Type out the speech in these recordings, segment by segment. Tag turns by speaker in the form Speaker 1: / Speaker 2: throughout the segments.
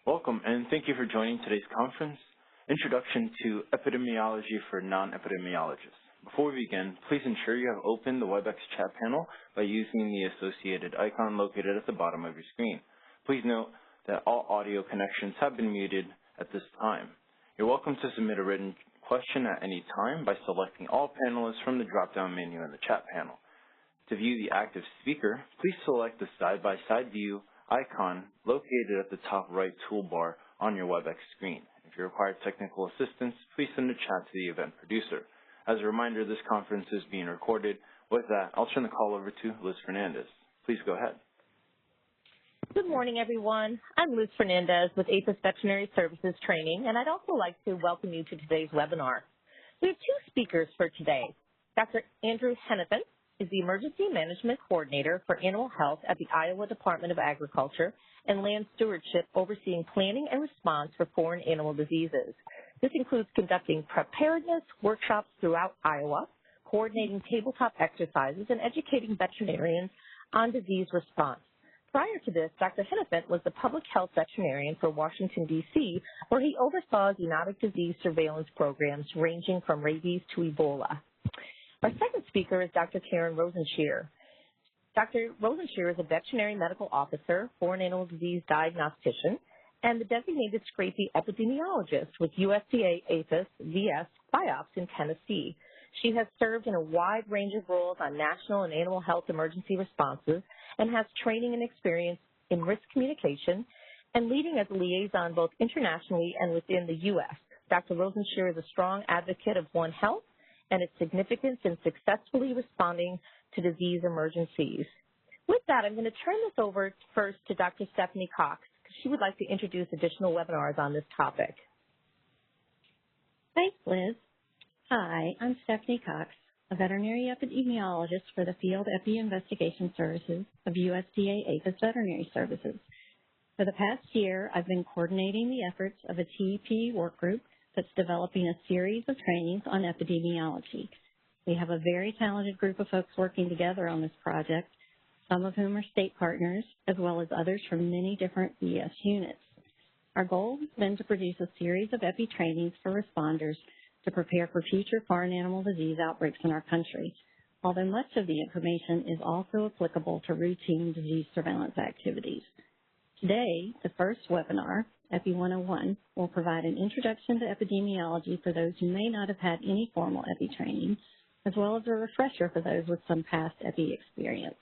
Speaker 1: Welcome, and thank you for joining today's conference, Introduction to Epidemiology for Non-Epidemiologists. Before we begin, please ensure you have opened the WebEx chat panel by using the associated icon located at the bottom of your screen. Please note that all audio connections have been muted at this time. You're welcome to submit a written question at any time by selecting all panelists from the drop-down menu in the chat panel. To view the active speaker, please select the side-by-side view icon located at the top right toolbar on your WebEx screen. If you require technical assistance, please send a chat to the event producer. As a reminder, this conference is being recorded. With that, I'll turn the call over to Liz Fernandez. Please go ahead.
Speaker 2: Good morning, everyone. I'm Liz Fernandez with APHIS Veterinary Services Training, and I'd also like to welcome you to today's webinar. We have two speakers for today. Dr. Andrew Hennefent is the Emergency Management Coordinator for Animal Health at the Iowa Department of Agriculture and Land Stewardship, overseeing planning and response for foreign animal diseases. This includes conducting preparedness workshops throughout Iowa, coordinating tabletop exercises, and educating veterinarians on disease response. Prior to this, Dr. Hennefent was the public health veterinarian for Washington, D.C., where he oversaw zoonotic disease surveillance programs ranging from rabies to Ebola. Our second speaker is Dr. Keren Rozensher. Dr. Rozensher is a veterinary medical officer, foreign animal disease diagnostician, and the designated scrapie epidemiologist with USDA APHIS VS BIOPS in Tennessee. She has served in a wide range of roles on national and animal health emergency responses and has training and experience in risk communication and leading as a liaison both internationally and within the U.S. Dr. Rozensher is a strong advocate of One Health and its significance in successfully responding to disease emergencies. With that, I'm going to turn this over first to Dr. Stephanie Cox, because she would like to introduce additional webinars on this topic.
Speaker 3: Thanks, Liz. Hi, I'm Stephanie Cox, a veterinary epidemiologist for the Field Epi Investigation Services of USDA APHIS Veterinary Services. For the past year, I've been coordinating the efforts of a TEP workgroup that's developing a series of trainings on epidemiology. We have a very talented group of folks working together on this project, some of whom are state partners, as well as others from many different VS units. Our goal has been to produce a series of epi trainings for responders to prepare for future foreign animal disease outbreaks in our country, although much of the information is also applicable to routine disease surveillance activities. Today, the first webinar, Epi 101, will provide an introduction to epidemiology for those who may not have had any formal epi training, as well as a refresher for those with some past epi experience.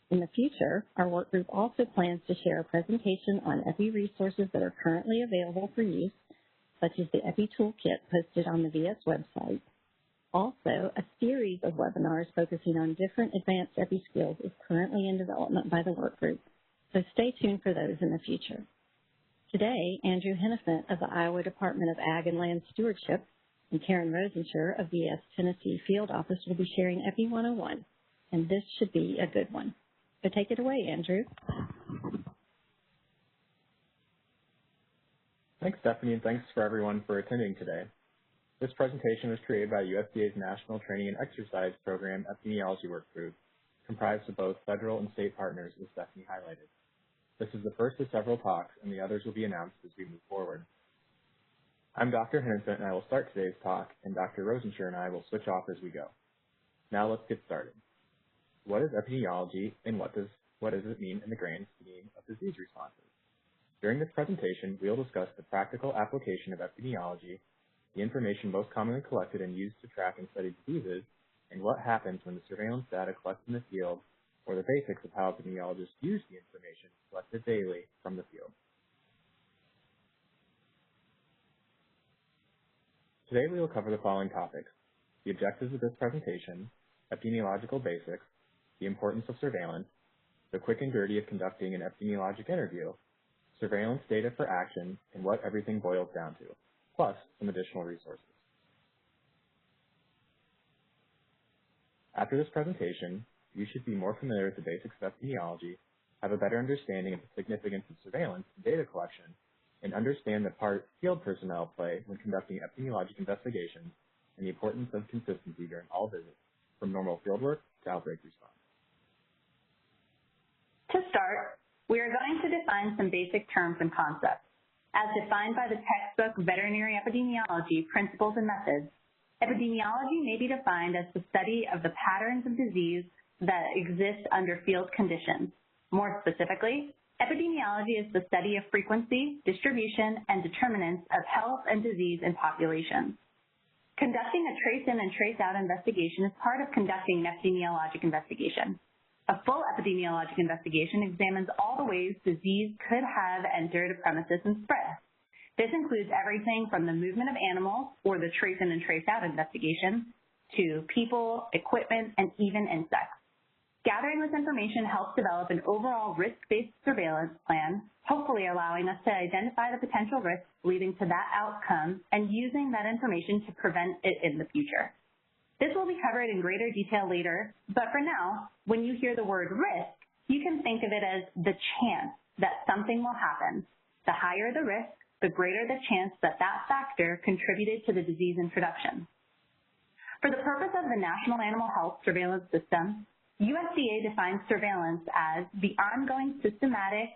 Speaker 3: In the future, our workgroup also plans to share a presentation on epi resources that are currently available for use, such as the Epi Toolkit posted on the VS website. Also, a series of webinars focusing on different advanced epi skills is currently in development by the workgroup, so stay tuned for those in the future. Today, Andrew Hennefent of the Iowa Department of Ag and Land Stewardship and Keren Rozensher of VS Tennessee Field Office will be sharing Epi 101, and this should be a good one. So take it away, Andrew.
Speaker 4: Thanks, Stephanie, and thanks for everyone for attending today. This presentation was created by USDA's National Training and Exercise Program Epidemiology Workgroup, comprised of both federal and state partners, as Stephanie highlighted. This is the first of several talks, and the others will be announced as we move forward. I'm Dr. Hennefent, and I will start today's talk, and Dr. Rozensher and I will switch off as we go. Now let's get started. What is epidemiology, and what does it mean in the grand scheme of disease responses? During this presentation, we will discuss the practical application of epidemiology, the information most commonly collected and used to track and study diseases, and what happens when the surveillance data collected in the field, or the basics of how epidemiologists use the information collected daily from the field. Today we will cover the following topics: the objectives of this presentation, epidemiological basics, the importance of surveillance, the quick and dirty of conducting an epidemiologic interview, surveillance data for action, and what everything boils down to, plus some additional resources. After this presentation, you should be more familiar with the basics of epidemiology, have a better understanding of the significance of surveillance and data collection, and understand the part field personnel play when conducting epidemiologic investigations and the importance of consistency during all visits, from normal fieldwork to outbreak response.
Speaker 5: To start, we are going to define some basic terms and concepts. As defined by the textbook Veterinary Epidemiology, Principles and Methods, epidemiology may be defined as the study of the patterns of disease that exist under field conditions. More specifically, epidemiology is the study of frequency, distribution, and determinants of health and disease in populations. Conducting a trace-in and trace-out investigation is part of conducting an epidemiologic investigation. A full epidemiologic investigation examines all the ways disease could have entered a premises and spread. This includes everything from the movement of animals, or the trace-in and trace-out investigation, to people, equipment, and even insects. Gathering this information helps develop an overall risk-based surveillance plan, hopefully allowing us to identify the potential risks leading to that outcome and using that information to prevent it in the future. This will be covered in greater detail later, but for now, when you hear the word risk, you can think of it as the chance that something will happen. The higher the risk, the greater the chance that that factor contributed to the disease introduction. For the purpose of the National Animal Health Surveillance System, USDA defines surveillance as the ongoing systematic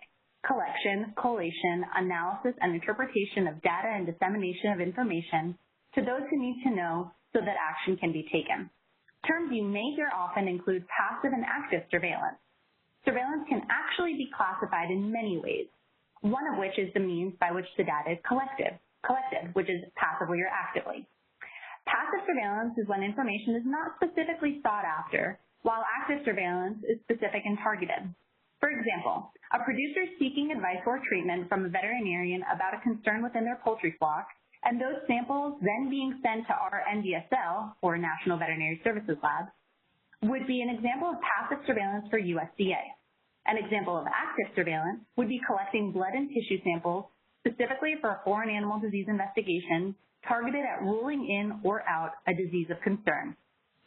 Speaker 5: collection, collation, analysis, and interpretation of data and dissemination of information to those who need to know so that action can be taken. Terms you may hear often include passive and active surveillance. Surveillance can actually be classified in many ways, one of which is the means by which the data is collected, which is passively or actively. Passive surveillance is when information is not specifically sought after, while active surveillance is specific and targeted. For example, a producer seeking advice or treatment from a veterinarian about a concern within their poultry flock, and those samples then being sent to our NVSL, or National Veterinary Services Lab, would be an example of passive surveillance for USDA. An example of active surveillance would be collecting blood and tissue samples specifically for a foreign animal disease investigation targeted at ruling in or out a disease of concern.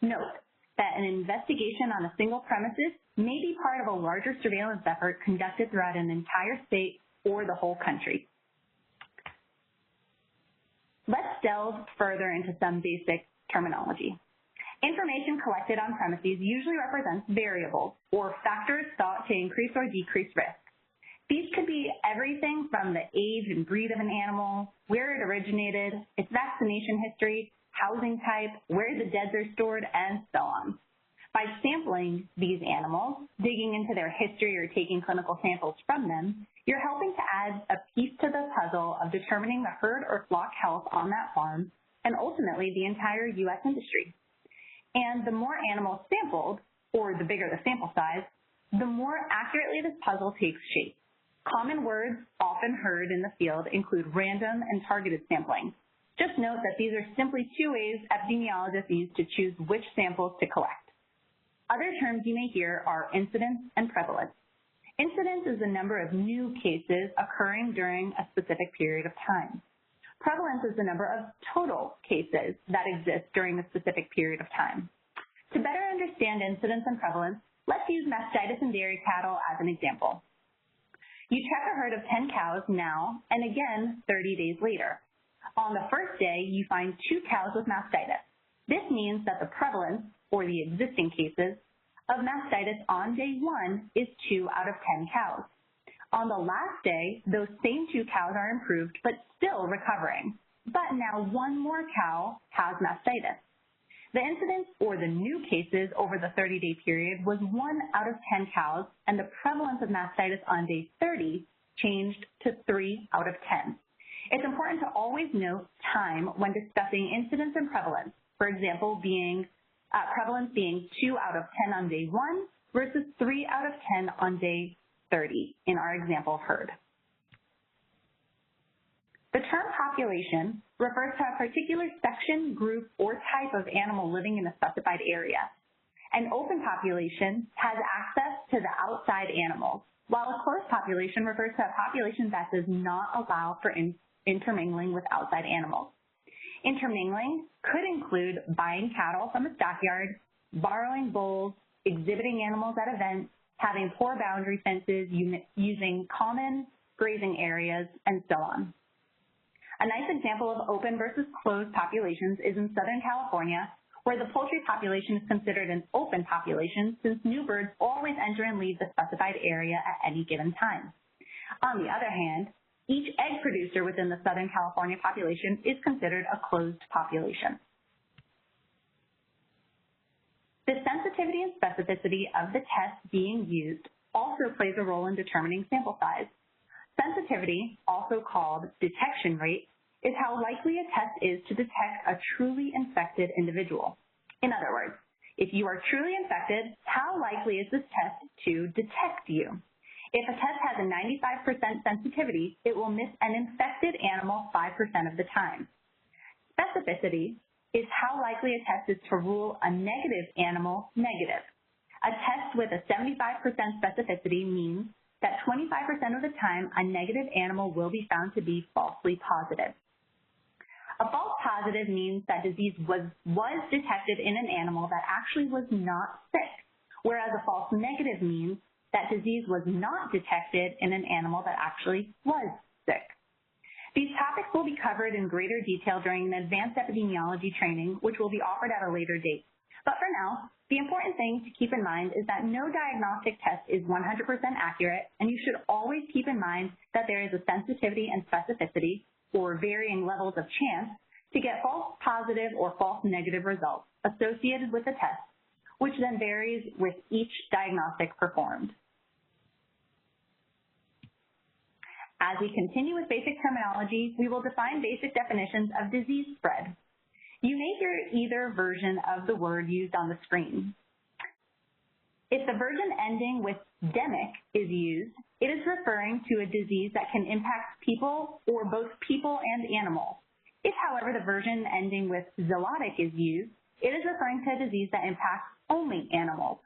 Speaker 5: Note that an investigation on a single premises may be part of a larger surveillance effort conducted throughout an entire state or the whole country. Let's delve further into some basic terminology. Information collected on premises usually represents variables or factors thought to increase or decrease risk. These could be everything from the age and breed of an animal, where it originated, its vaccination history, housing type, where the deads are stored, and so on. By sampling these animals, digging into their history or taking clinical samples from them, you're helping to add a piece to the puzzle of determining the herd or flock health on that farm and ultimately the entire U.S. industry. And the more animals sampled, or the bigger the sample size, the more accurately this puzzle takes shape. Common words often heard in the field include random and targeted sampling. Just note that these are simply two ways epidemiologists use to choose which samples to collect. Other terms you may hear are incidence and prevalence. Incidence is the number of new cases occurring during a specific period of time. Prevalence is the number of total cases that exist during a specific period of time. To better understand incidence and prevalence, let's use mastitis in dairy cattle as an example. You check a herd of 10 cows now and again 30 days later. On the first day, you find 2 cows with mastitis. This means that the prevalence, or the existing cases, of mastitis on day 1 is 2 out of 10 cows. On the last day, those same 2 cows are improved but still recovering. But now 1 more cow has mastitis. The incidence, or the new cases over the 30-day period, was 1 out of 10 cows, and the prevalence of mastitis on day 30 changed to 3 out of 10. It's important to always note time when discussing incidence and prevalence. For example, prevalence being 2 out of 10 on day 1 versus 3 out of 10 on day 30 in our example herd. The term population refers to a particular section, group, or type of animal living in a specified area. An open population has access to the outside animals, while a closed population refers to a population that does not allow for intermingling with outside animals. Intermingling could include buying cattle from a stockyard, borrowing bulls, exhibiting animals at events, having poor boundary fences, using common grazing areas, and so on. A nice example of open versus closed populations is in Southern California, where the poultry population is considered an open population since new birds always enter and leave the specified area at any given time. On the other hand, each egg producer producer within the Southern California population is considered a closed population. The sensitivity and specificity of the test being used also plays a role in determining sample size. Sensitivity, also called detection rate, is how likely a test is to detect a truly infected individual. In other words, if you are truly infected, how likely is this test to detect you? If a test has a 95% sensitivity, it will miss an infected animal 5% of the time. Specificity is how likely a test is to rule a negative animal negative. A test with a 75% specificity means that 25% of the time a negative animal will be found to be falsely positive. A false positive means that disease was detected in an animal that actually was not sick, whereas a false negative means that disease was not detected in an animal that actually was sick. These topics will be covered in greater detail during an advanced epidemiology training, which will be offered at a later date. But for now, the important thing to keep in mind is that no diagnostic test is 100% accurate, and you should always keep in mind that there is a sensitivity and specificity, or varying levels of chance, to get false positive or false negative results associated with the test, which then varies with each diagnostic performed. As we continue with basic terminology, we will define basic definitions of disease spread. You may hear either version of the word used on the screen. If the version ending with demic is used, it is referring to a disease that can impact people or both people and animals. If, however, the version ending with zootic is used, it is referring to a disease that impacts only animals.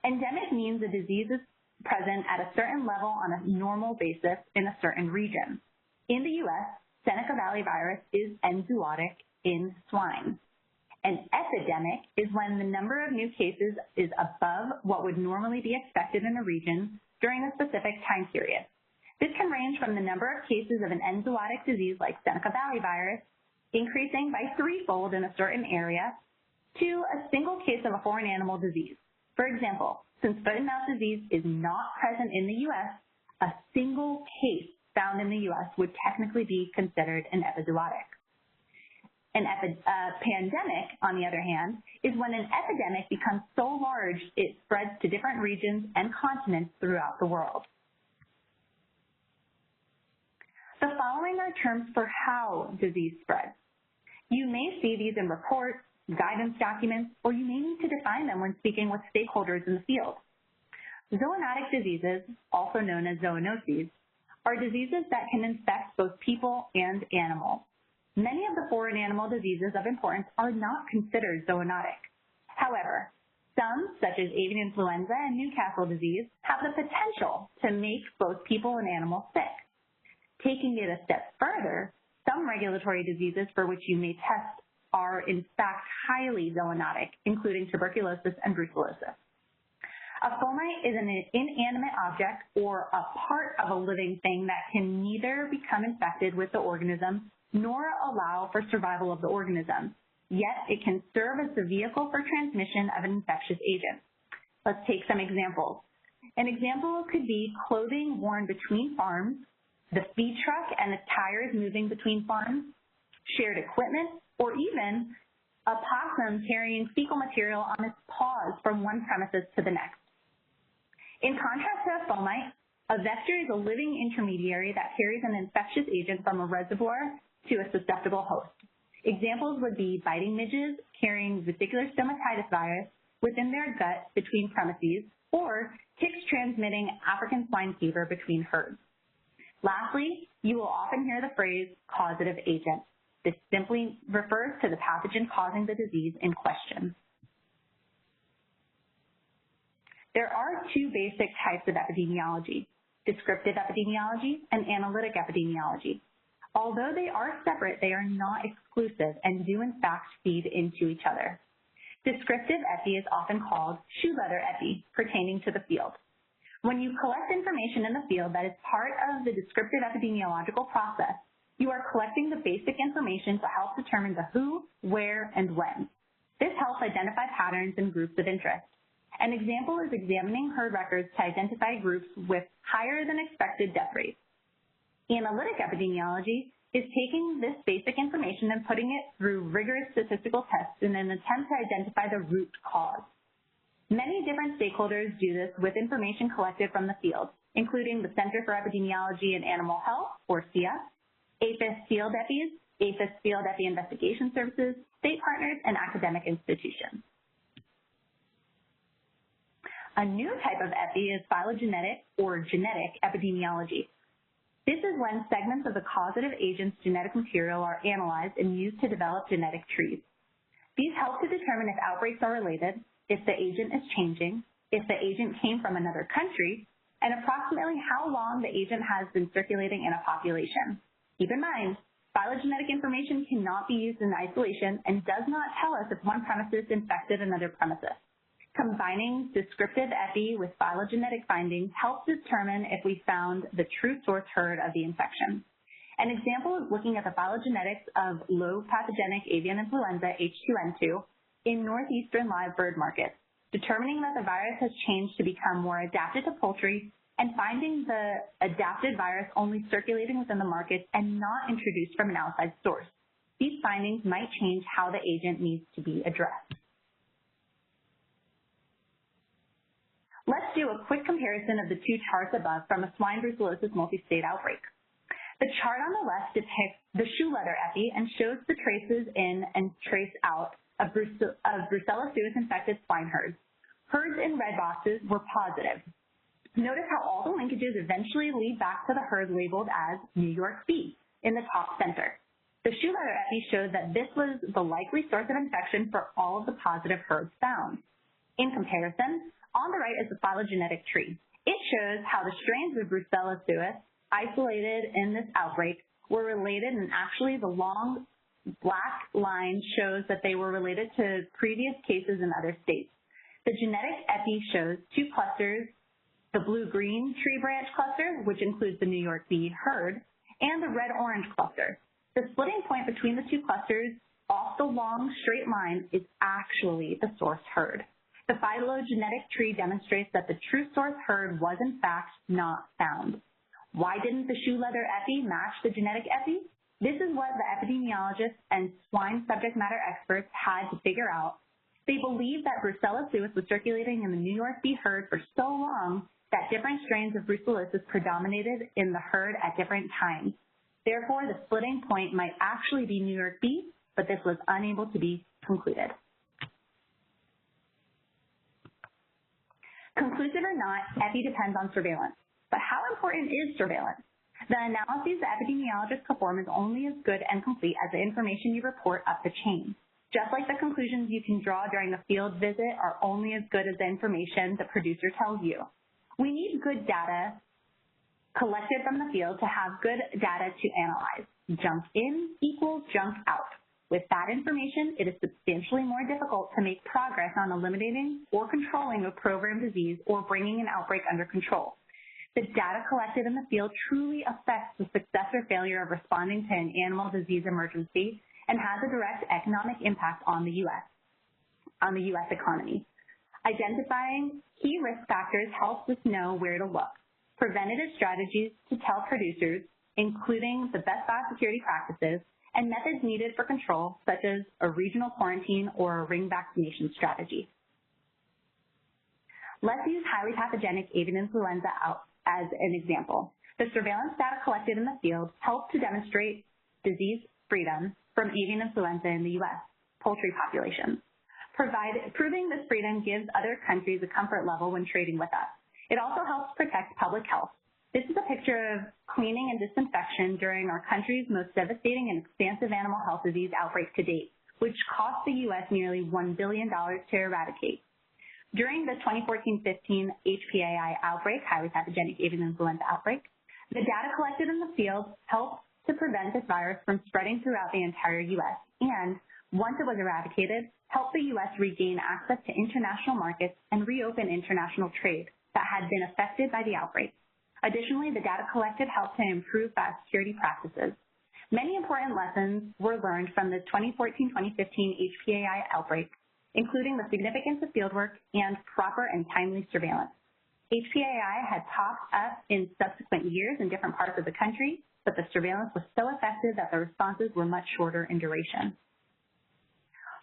Speaker 5: Endemic means a disease is present at a certain level on a normal basis in a certain region. In the U.S., Seneca Valley virus is enzootic in swine. An epidemic is when the number of new cases is above what would normally be expected in a region during a specific time period. This can range from the number of cases of an enzootic disease like Seneca Valley virus increasing by threefold in a certain area to a single case of a foreign animal disease. For example, since foot and mouth disease is not present in the U.S., a single case found in the U.S. would technically be considered an epizootic. A pandemic, on the other hand, is when an epidemic becomes so large it spreads to different regions and continents throughout the world. The following are terms for how disease spreads. You may see these in reports, guidance documents, or you may need to define them when speaking with stakeholders in the field. Zoonotic diseases, also known as zoonoses, are diseases that can infect both people and animals. Many of the foreign animal diseases of importance are not considered zoonotic. However, some, such as avian influenza and Newcastle disease, have the potential to make both people and animals sick. Taking it a step further, some regulatory diseases for which you may test are in fact highly zoonotic, including tuberculosis and brucellosis. A fomite is an inanimate object or a part of a living thing that can neither become infected with the organism nor allow for survival of the organism, yet it can serve as the vehicle for transmission of an infectious agent. Let's take some examples. An example could be clothing worn between farms, the feed truck and its tires moving between farms, shared equipment, or even a possum carrying fecal material on its paws from one premises to the next. In contrast to a fomite, a vector is a living intermediary that carries an infectious agent from a reservoir to a susceptible host. Examples would be biting midges carrying vesicular stomatitis virus within their gut between premises, or ticks transmitting African swine fever between herds. Lastly, you will often hear the phrase causative agent. This simply refers to the pathogen causing the disease in question. There are two basic types of epidemiology, descriptive epidemiology and analytic epidemiology. Although they are separate, they are not exclusive and do in fact feed into each other. Descriptive epi is often called shoe leather epi, pertaining to the field. When you collect information in the field that is part of the descriptive epidemiological process, you are collecting the basic information to help determine the who, where, and when. This helps identify patterns and groups of interest. An example is examining herd records to identify groups with higher than expected death rates. Analytic epidemiology is taking this basic information and putting it through rigorous statistical tests in an attempt to identify the root cause. Many different stakeholders do this with information collected from the field, including the Center for Epidemiology and Animal Health, or CF, APHIS field EPIs, APHIS field epi investigation services, state partners, and academic institutions. A new type of epi is phylogenetic or genetic epidemiology. This is when segments of the causative agent's genetic material are analyzed and used to develop genetic trees. These help to determine if outbreaks are related, if the agent is changing, if the agent came from another country, and approximately how long the agent has been circulating in a population. Keep in mind, phylogenetic information cannot be used in isolation and does not tell us if one premises infected another premises. Combining descriptive epi with phylogenetic findings helps determine if we found the true source herd of the infection. An example is looking at the phylogenetics of low pathogenic avian influenza H2N2 in northeastern live bird markets, determining that the virus has changed to become more adapted to poultry and finding the adapted virus only circulating within the markets and not introduced from an outside source. These findings might change how the agent needs to be addressed. Let's do a quick comparison of the two charts above from a swine brucellosis multi-state outbreak. The chart on the left depicts the shoe leather epi and shows the traces in and trace out of Brucella suis infected swine herds. Herds in red boxes were positive. Notice how all the linkages eventually lead back to the herd labeled as New York B in the top center. The shoe leather epi showed that this was the likely source of infection for all of the positive herds found. In comparison, on the right is the phylogenetic tree. It shows how the strains of Brucella suis isolated in this outbreak were related, and actually the long black line shows that they were related to previous cases in other states. The genetic epi shows two clusters, the blue-green tree branch cluster, which includes the New York bee herd, and the red-orange cluster. The splitting point between the two clusters off the long straight line is actually the source herd. The phylogenetic tree demonstrates that the true source herd was in fact not found. Why didn't the shoe leather epi match the genetic epi? This is what the epidemiologists and swine subject matter experts had to figure out. They believed that Brucella suis was circulating in the New York bee herd for so long that different strains of brucellosis predominated in the herd at different times. Therefore, the splitting point might actually be New York bee, but this was unable to be concluded. Conclusive or not, epi depends on surveillance. But how important is surveillance? The analyses the epidemiologists perform is only as good and complete as the information you report up the chain. Just like the conclusions you can draw during a field visit are only as good as the information the producer tells you. We need good data collected from the field to have good data to analyze. Junk in equals junk out. With that information, it is substantially more difficult to make progress on eliminating or controlling a programmed disease or bringing an outbreak under control. The data collected in the field truly affects the success or failure of responding to an animal disease emergency and has a direct economic impact on the U.S. economy. Identifying key risk factors helps us know where to look. Preventative strategies to tell producers, including the best biosecurity practices, and methods needed for control, such as a regional quarantine or a ring vaccination strategy. Let's use highly pathogenic avian influenza as an example. The surveillance data collected in the field helped to demonstrate disease freedom from avian influenza in the U.S. poultry populations. Proving this freedom gives other countries a comfort level when trading with us. It also helps protect public health. This is a picture of cleaning and disinfection during our country's most devastating and expansive animal health disease outbreak to date, which cost the U.S. nearly $1 billion to eradicate. During the 2014-15 HPAI outbreak, highly pathogenic avian influenza outbreak, the data collected in the field helped to prevent this virus from spreading throughout the entire U.S. and, once it was eradicated, helped the U.S. regain access to international markets and reopen international trade that had been affected by the outbreak. Additionally, the data collected helped to improve biosecurity practices. Many important lessons were learned from the 2014-2015 HPAI outbreak, including the significance of fieldwork and proper and timely surveillance. HPAI had popped up in subsequent years in different parts of the country, but the surveillance was so effective that the responses were much shorter in duration.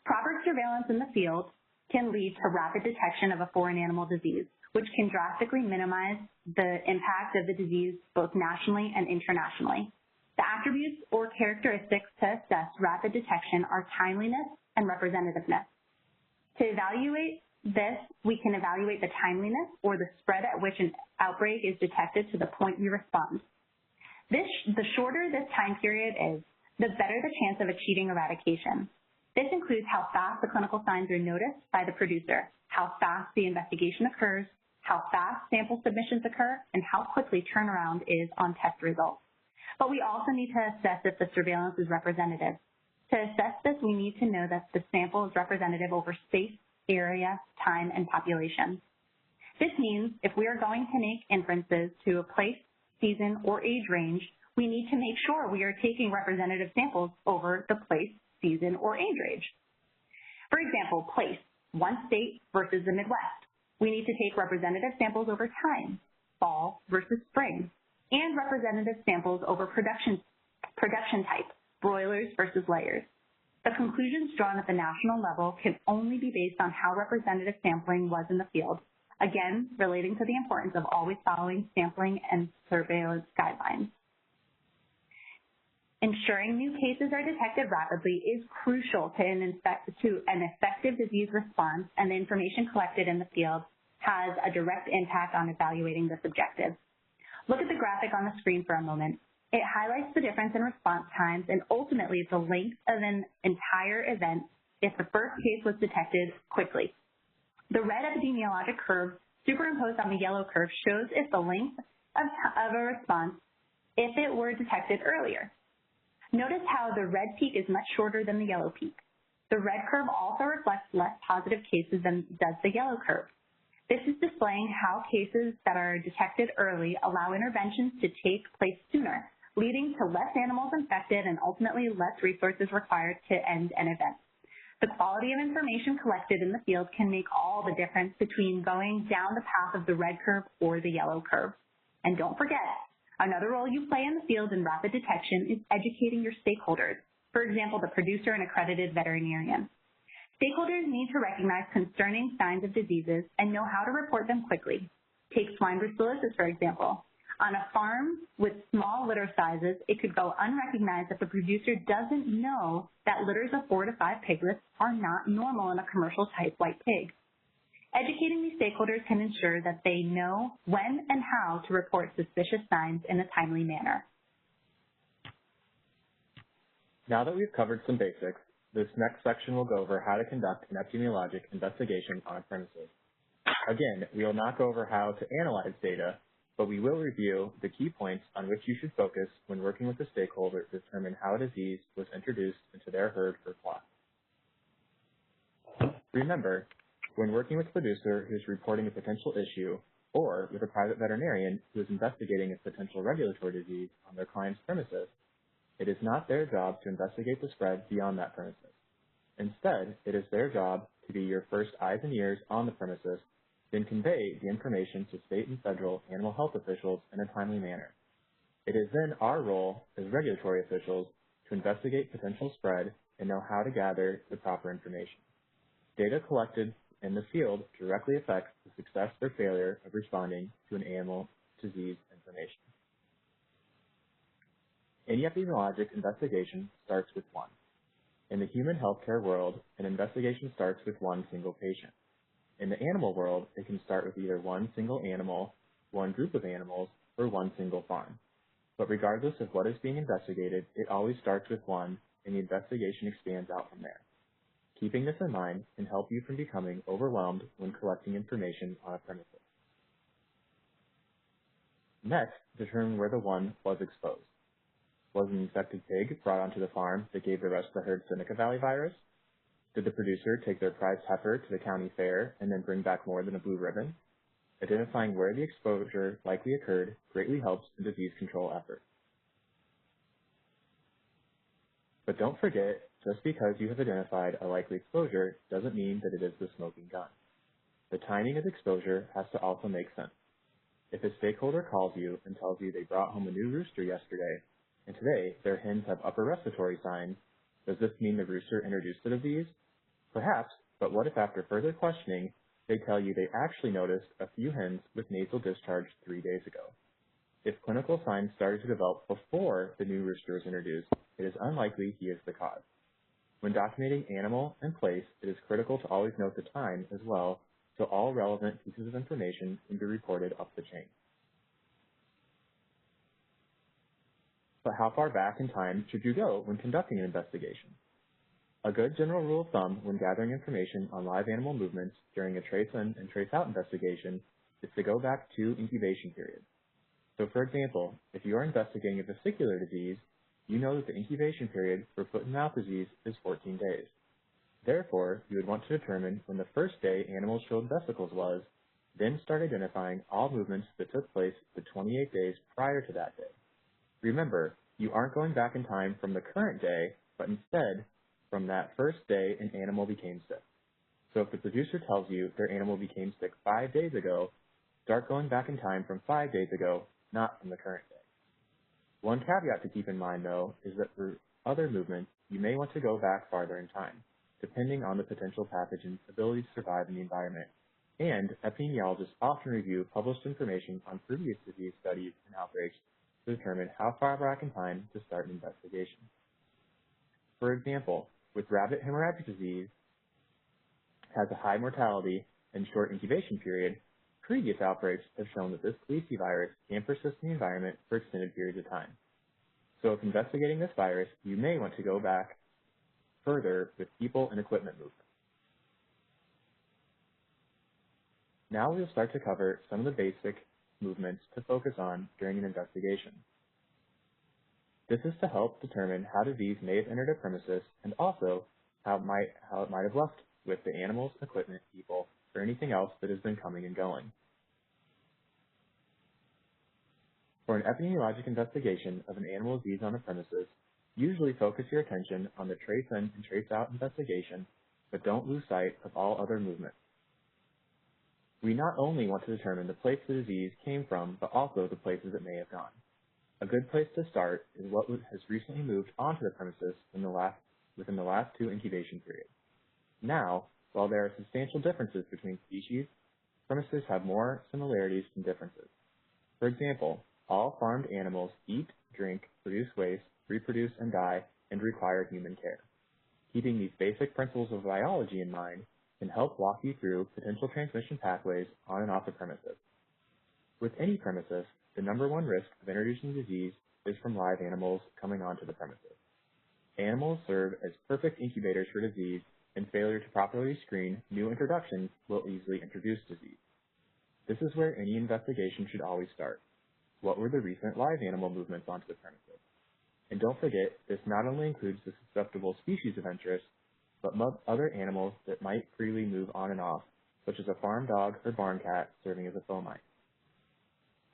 Speaker 5: Proper surveillance in the field can lead to rapid detection of a foreign animal disease, which can drastically minimize the impact of the disease both nationally and internationally. The attributes or characteristics to assess rapid detection are timeliness and representativeness. To evaluate this, we can evaluate the timeliness or the spread at which an outbreak is detected to the point we respond. The shorter this time period is, the better the chance of achieving eradication. This includes how fast the clinical signs are noticed by the producer, how fast the investigation occurs, how fast sample submissions occur, and how quickly turnaround is on test results. But we also need to assess if the surveillance is representative. To assess this, we need to know that the sample is representative over space, area, time, and population. This means if we are going to make inferences to a place, season, or age range, we need to make sure we are taking representative samples over the place, season, or age range. For example, place, one state versus the Midwest. We need to take representative samples over time, fall versus spring, and representative samples over production type, broilers versus layers. The conclusions drawn at the national level can only be based on how representative sampling was in the field, again, relating to the importance of always following sampling and surveillance guidelines. Ensuring new cases are detected rapidly is crucial to an effective disease response, and the information collected in the field has a direct impact on evaluating this objective. Look at the graphic on the screen for a moment. It highlights the difference in response times and ultimately the length of an entire event if the first case was detected quickly. The red epidemiologic curve superimposed on the yellow curve shows if the length of a response if it were detected earlier. Notice how the red peak is much shorter than the yellow peak. The red curve also reflects less positive cases than does the yellow curve. This is displaying how cases that are detected early allow interventions to take place sooner, leading to less animals infected and ultimately less resources required to end an event. The quality of information collected in the field can make all the difference between going down the path of the red curve or the yellow curve. And don't forget, another role you play in the field in rapid detection is educating your stakeholders, for example, the producer and accredited veterinarian. Stakeholders need to recognize concerning signs of diseases and know how to report them quickly. Take swine brucellosis, for example. On a farm with small litter sizes, it could go unrecognized if the producer doesn't know that litters of 4 to 5 piglets are not normal in a commercial type white pig. Educating these stakeholders can ensure that they know when and how to report suspicious signs in a timely manner.
Speaker 4: Now that we've covered some basics, this next section will go over how to conduct an epidemiologic investigation on a premises. Again, we will not go over how to analyze data, but we will review the key points on which you should focus when working with a stakeholder to determine how a disease was introduced into their herd or flock. Remember, when working with a producer who is reporting a potential issue, or with a private veterinarian who is investigating a potential regulatory disease on their client's premises, it is not their job to investigate the spread beyond that premises. Instead, it is their job to be your first eyes and ears on the premises, then convey the information to state and federal animal health officials in a timely manner. It is then our role as regulatory officials to investigate potential spread and know how to gather the proper information. Data collected in the field directly affects the success or failure of responding to an animal disease information. Any epidemiologic investigation starts with one. In the human healthcare world, an investigation starts with one single patient. In the animal world, it can start with either one single animal, one group of animals, or one single farm. But regardless of what is being investigated, it always starts with one, and the investigation expands out from there. Keeping this in mind can help you from becoming overwhelmed when collecting information on a premises. Next, determine where the one was exposed. Was an infected pig brought onto the farm that gave the rest of the herd Seneca Valley virus? Did the producer take their prized heifer to the county fair and then bring back more than a blue ribbon? Identifying where the exposure likely occurred greatly helps the disease control effort. But don't forget, just because you have identified a likely exposure doesn't mean that it is the smoking gun. The timing of exposure has to also make sense. If a stakeholder calls you and tells you they brought home a new rooster yesterday, and today their hens have upper respiratory signs. Does this mean the rooster introduced the disease? Perhaps, but what if after further questioning, they tell you they actually noticed a few hens with nasal discharge 3 days ago? If clinical signs started to develop before the new rooster was introduced, it is unlikely he is the cause. When documenting animal and place, it is critical to always note the time as well, so all relevant pieces of information can be reported up the chain. But how far back in time should you go when conducting an investigation? A good general rule of thumb when gathering information on live animal movements during a trace-in and trace-out investigation is to go back to incubation periods. So for example, if you are investigating a vesicular disease, you know that the incubation period for foot and mouth disease is 14 days. Therefore, you would want to determine when the first day animals showed vesicles was, then start identifying all movements that took place the 28 days prior to that day. Remember, you aren't going back in time from the current day, but instead from that first day an animal became sick. So if the producer tells you their animal became sick 5 days ago, start going back in time from 5 days ago, not from the current day. One caveat to keep in mind, though, is that for other movements, you may want to go back farther in time, depending on the potential pathogen's ability to survive in the environment. And epidemiologists often review published information on previous disease studies and outbreaks to determine how far back in time to start an investigation. For example, with rabbit hemorrhagic disease has a high mortality and short incubation period, previous outbreaks have shown that this Cleci virus can persist in the environment for extended periods of time. So if investigating this virus, you may want to go back further with people and equipment movement. Now we'll start to cover some of the basic movements to focus on during an investigation. This is to help determine how disease may have entered a premises and also how it might have left with the animals, equipment, people, or anything else that has been coming and going. For an epidemiologic investigation of an animal disease on a premises, usually focus your attention on the trace-in and trace-out investigation, but don't lose sight of all other movements. We not only want to determine the place the disease came from, but also the places it may have gone. A good place to start is what has recently moved onto the premises within the last 2 incubation periods. Now, while there are substantial differences between species, premises have more similarities than differences. For example, all farmed animals eat, drink, produce waste, reproduce, and die, and require human care. Keeping these basic principles of biology in mind can help walk you through potential transmission pathways on and off the premises. With any premises, the #1 risk of introducing disease is from live animals coming onto the premises. Animals serve as perfect incubators for disease, and failure to properly screen new introductions will easily introduce disease. This is where any investigation should always start. What were the recent live animal movements onto the premises? And don't forget, this not only includes the susceptible species of interest, but other animals that might freely move on and off, such as a farm dog or barn cat serving as a fomite.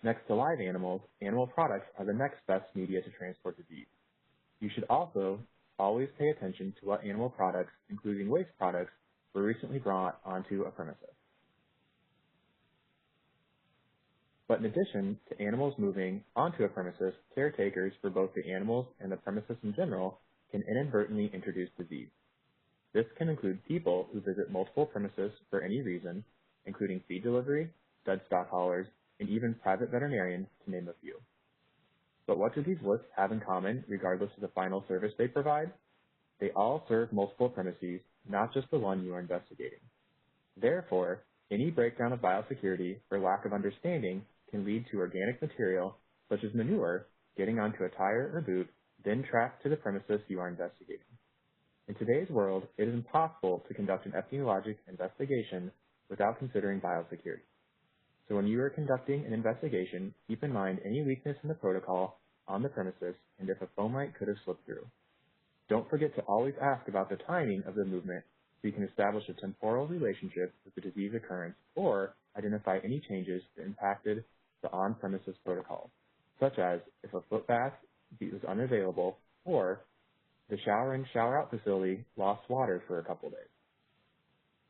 Speaker 4: Next to live animals, animal products are the next best media to transport disease. You should also always pay attention to what animal products, including waste products, were recently brought onto a premises. But in addition to animals moving onto a premises, caretakers for both the animals and the premises in general can inadvertently introduce disease. This can include people who visit multiple premises for any reason, including feed delivery, stud stock haulers, and even private veterinarians, to name a few. But what do these lists have in common, regardless of the final service they provide? They all serve multiple premises, not just the one you are investigating. Therefore, any breakdown of biosecurity or lack of understanding can lead to organic material, such as manure, getting onto a tire or boot, then tracked to the premises you are investigating. In today's world, it is impossible to conduct an epidemiologic investigation without considering biosecurity. So when you are conducting an investigation, keep in mind any weakness in the protocol on the premises and if a fomite could have slipped through. Don't forget to always ask about the timing of the movement so you can establish a temporal relationship with the disease occurrence or identify any changes that impacted the on-premises protocol, such as if a foot bath was unavailable or the shower in shower-out facility lost water for a couple days.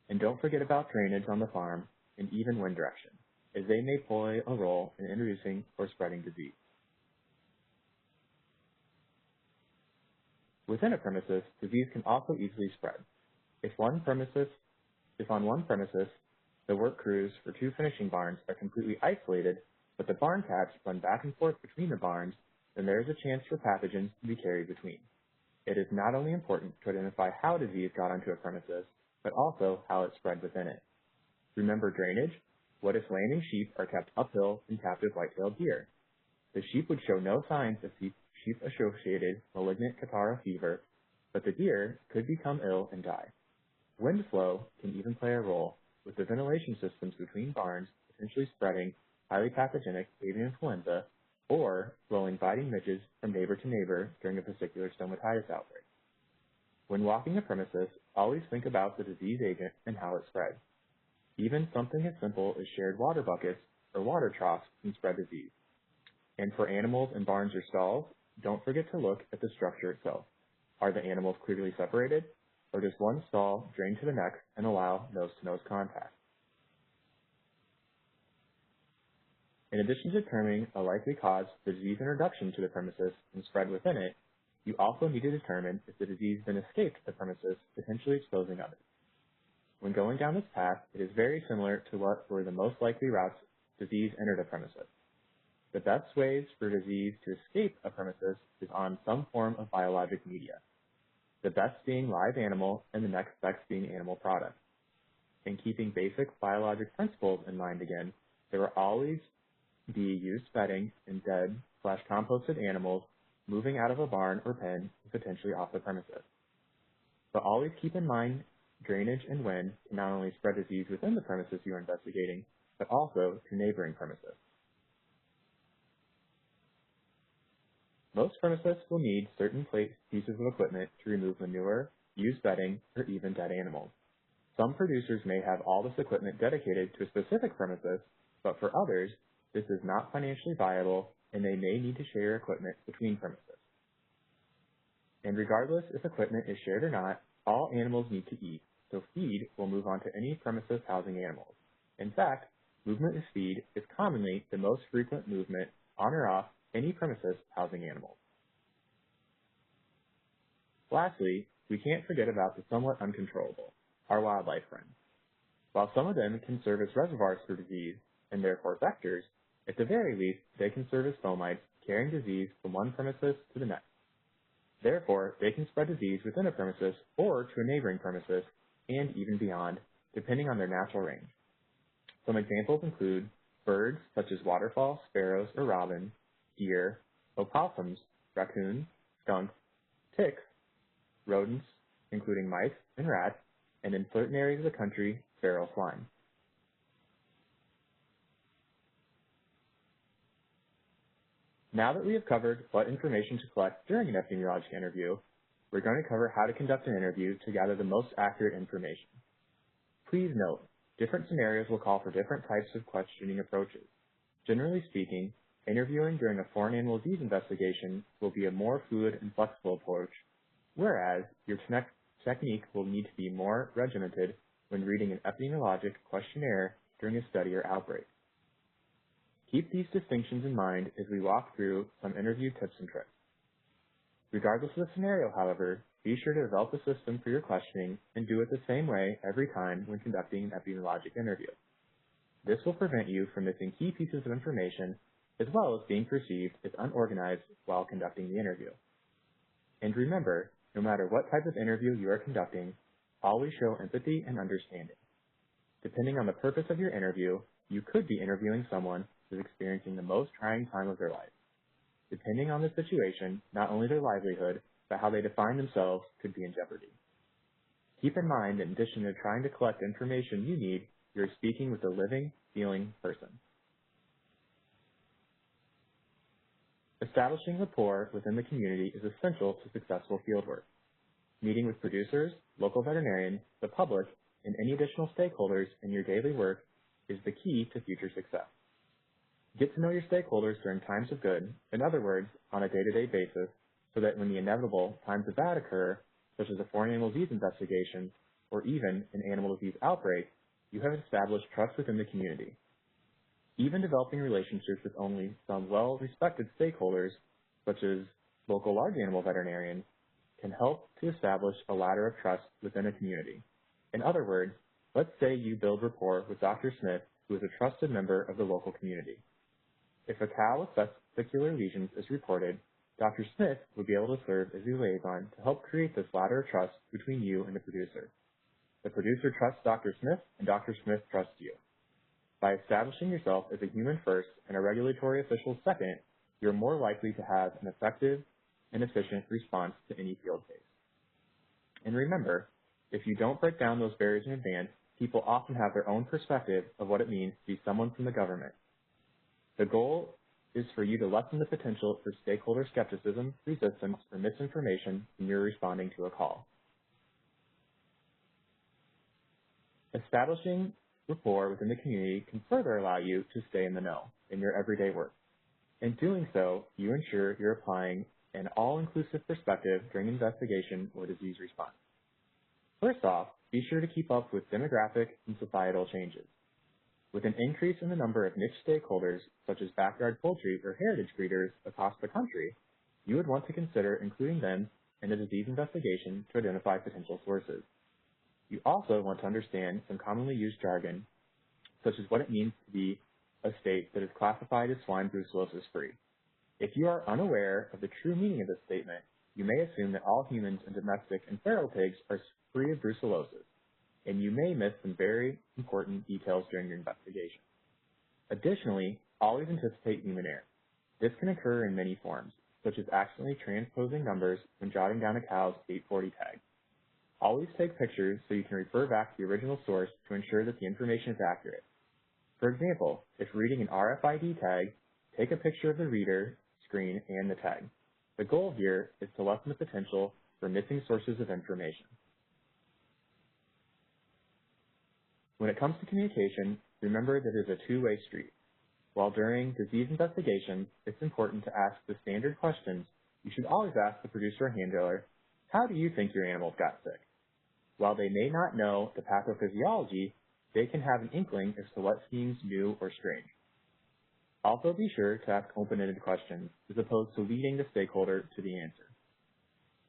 Speaker 4: And don't forget about drainage on the farm and even wind direction, as they may play a role in introducing or spreading disease. Within a premises, disease can also easily spread. If on one premises, the work crews for 2 finishing barns are completely isolated, but the barn cats run back and forth between the barns, then there is a chance for pathogens to be carried between. It is not only important to identify how disease got onto a premises, but also how it spread within it. Remember drainage? What if landing sheep are kept uphill in captive white-tailed deer? The sheep would show no signs of sheep-associated malignant catarrh fever, but the deer could become ill and die. Wind flow can even play a role, with the ventilation systems between barns potentially spreading highly pathogenic avian influenza or blowing biting midges from neighbor to neighbor during a particular stomatitis outbreak. When walking a premises, always think about the disease agent and how it spreads. Even something as simple as shared water buckets or water troughs can spread disease. And for animals in barns or stalls, don't forget to look at the structure itself. Are the animals clearly separated, or does one stall drain to the next and allow nose-to-nose contact? In addition to determining a likely cause for disease introduction to the premises and spread within it, you also need to determine if the disease then escaped the premises, potentially exposing others. When going down this path, it is very similar to what were the most likely routes disease entered a premises. The best ways for disease to escape a premises is on some form of biologic media, the best being live animal and the next best being animal product. In keeping basic biologic principles in mind again, there will always be used bedding in dead/composted animals moving out of a barn or pen and potentially off the premises. But always keep in mind drainage and wind can not only spread disease within the premises you are investigating, but also to neighboring premises. Most premises will need certain pieces of equipment to remove manure, use bedding, or even dead animals. Some producers may have all this equipment dedicated to a specific premises, but for others, this is not financially viable and they may need to share equipment between premises. And regardless if equipment is shared or not, all animals need to eat, so feed will move on to any premises housing animals. In fact, movement with feed is commonly the most frequent movement on or off any premises housing animals. Lastly, we can't forget about the somewhat uncontrollable, our wildlife friends. While some of them can serve as reservoirs for disease and therefore vectors, at the very least, they can serve as fomites carrying disease from one premises to the next. Therefore, they can spread disease within a premises or to a neighboring premises and even beyond, depending on their natural range. Some examples include birds such as waterfowl, sparrows, or robins, deer, opossums, raccoons, skunks, ticks, rodents, including mice and rats, and in certain areas of the country, feral swine. Now that we have covered what information to collect during an epidemiologic interview, we're going to cover how to conduct an interview to gather the most accurate information. Please note, different scenarios will call for different types of questioning approaches. Generally speaking, interviewing during a foreign animal disease investigation will be a more fluid and flexible approach, whereas your technique will need to be more regimented when reading an epidemiologic questionnaire during a study or outbreak. Keep these distinctions in mind as we walk through some interview tips and tricks. Regardless of the scenario, however, be sure to develop a system for your questioning and do it the same way every time when conducting an epidemiologic interview. This will prevent you from missing key pieces of information as well as being perceived as unorganized while conducting the interview. And remember, no matter what type of interview you are conducting, always show empathy and understanding. Depending on the purpose of your interview, you could be interviewing someone who is experiencing the most trying time of their life. Depending on the situation, not only their livelihood, but how they define themselves could be in jeopardy. Keep in mind that in addition to trying to collect information you need, you're speaking with a living, feeling person. Establishing rapport within the community is essential to successful fieldwork. Meeting with producers, local veterinarians, the public, and any additional stakeholders in your daily work is the key to future success. Get to know your stakeholders during times of good, in other words, on a day-to-day basis, so that when the inevitable times of bad occur, such as a foreign animal disease investigation, or even an animal disease outbreak, you have established trust within the community. Even developing relationships with only some well-respected stakeholders, such as local large animal veterinarians, can help to establish a ladder of trust within a community. In other words, let's say you build rapport with Dr. Smith, who is a trusted member of the local community. If a cow with vesicular lesions is reported, Dr. Smith would be able to serve as your liaison to help create this ladder of trust between you and the producer. The producer trusts Dr. Smith, and Dr. Smith trusts you. By establishing yourself as a human first and a regulatory official second, you're more likely to have an effective and efficient response to any field case. And remember, if you don't break down those barriers in advance, people often have their own perspective of what it means to be someone from the government. The goal is for you to lessen the potential for stakeholder skepticism, resistance, or misinformation when you're responding to a call. Establishing rapport within the community can further allow you to stay in the know in your everyday work. In doing so, you ensure you're applying an all-inclusive perspective during investigation or disease response. First off, be sure to keep up with demographic and societal changes. With an increase in the number of niche stakeholders, such as backyard poultry or heritage breeders across the country, you would want to consider including them in a disease investigation to identify potential sources. You also want to understand some commonly used jargon, such as what it means to be a state that is classified as swine brucellosis free. If you are unaware of the true meaning of this statement, you may assume that all humans and domestic and feral pigs are free of brucellosis, and you may miss some very important details during your investigation. Additionally, always anticipate human error. This can occur in many forms, such as accidentally transposing numbers when jotting down a cow's 840 tag. Always take pictures so you can refer back to the original source to ensure that the information is accurate. For example, if reading an RFID tag, take a picture of the reader, screen, and the tag. The goal here is to lessen the potential for missing sources of information. When it comes to communication, remember that it is a two-way street. While during disease investigations, it's important to ask the standard questions, you should always ask the producer or handler, how do you think your animals got sick? While they may not know the pathophysiology, they can have an inkling as to what seems new or strange. Also be sure to ask open-ended questions as opposed to leading the stakeholder to the answer.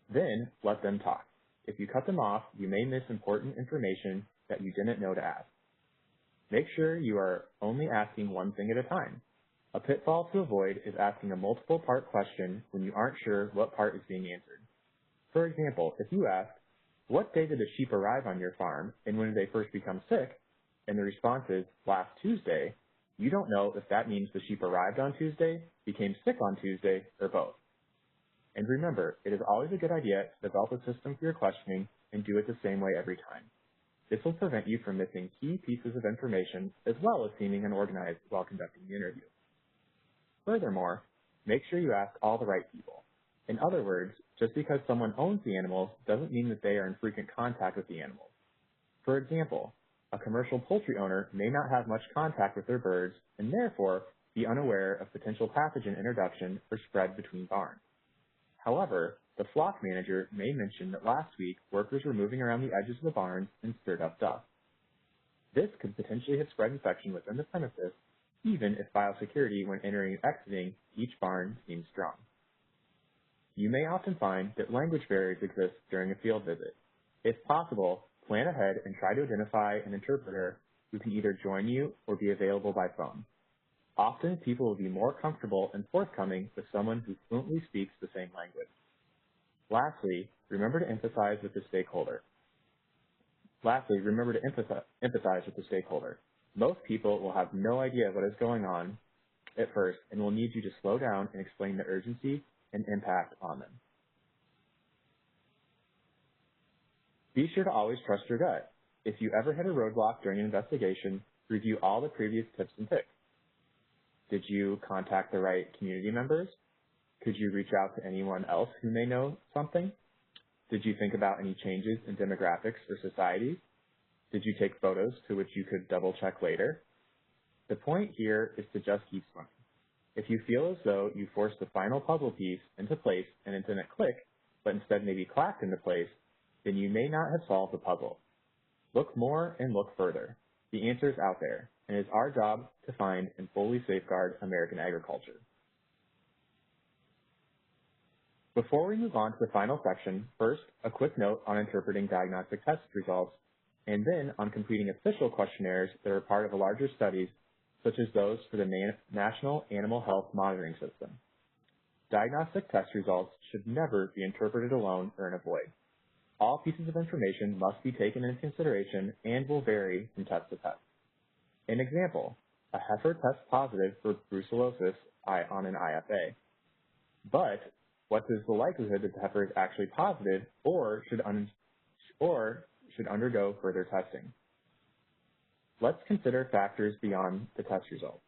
Speaker 4: Then let them talk. If you cut them off, you may miss important information that you didn't know to ask. Make sure you are only asking one thing at a time. A pitfall to avoid is asking a multiple-part question when you aren't sure what part is being answered. For example, if you ask, what day did the sheep arrive on your farm and when did they first become sick? And the response is last Tuesday, you don't know if that means the sheep arrived on Tuesday, became sick on Tuesday, or both. And remember, it is always a good idea to develop a system for your questioning and do it the same way every time. This will prevent you from missing key pieces of information as well as seeming unorganized while conducting the interview. Furthermore, make sure you ask all the right people. In other words, just because someone owns the animals doesn't mean that they are in frequent contact with the animals. For example, a commercial poultry owner may not have much contact with their birds and therefore be unaware of potential pathogen introduction or spread between barns. However, the flock manager may mention that last week workers were moving around the edges of the barns and stirred up dust. This could potentially have spread infection within the premises, even if biosecurity when entering and exiting each barn seems strong. You may often find that language barriers exist during a field visit. If possible, plan ahead and try to identify an interpreter who can either join you or be available by phone. Often, people will be more comfortable and forthcoming with someone who fluently speaks the same language. Lastly, remember to empathize with the stakeholder. Most people will have no idea what is going on at first and will need you to slow down and explain the urgency and impact on them. Be sure to always trust your gut. If you ever hit a roadblock during an investigation, review all the previous tips and tricks. Did you contact the right community members? Could you reach out to anyone else who may know something? Did you think about any changes in demographics or societies? Did you take photos to which you could double check later? The point here is to just keep swimming. If you feel as though you forced the final puzzle piece into place and it didn't click, but instead maybe clacked into place, then you may not have solved the puzzle. Look more and look further. The answer is out there, and it is our job to find and fully safeguard American agriculture. Before we move on to the final section, first, a quick note on interpreting diagnostic test results, and then on completing official questionnaires that are part of a larger studies, such as those for the National Animal Health Monitoring System. Diagnostic test results should never be interpreted alone or in a void. All pieces of information must be taken into consideration and will vary from test to test. An example, a heifer tests positive for brucellosis on an IFA. But what is the likelihood that the heifer is actually positive or should undergo further testing? Let's consider factors beyond the test results.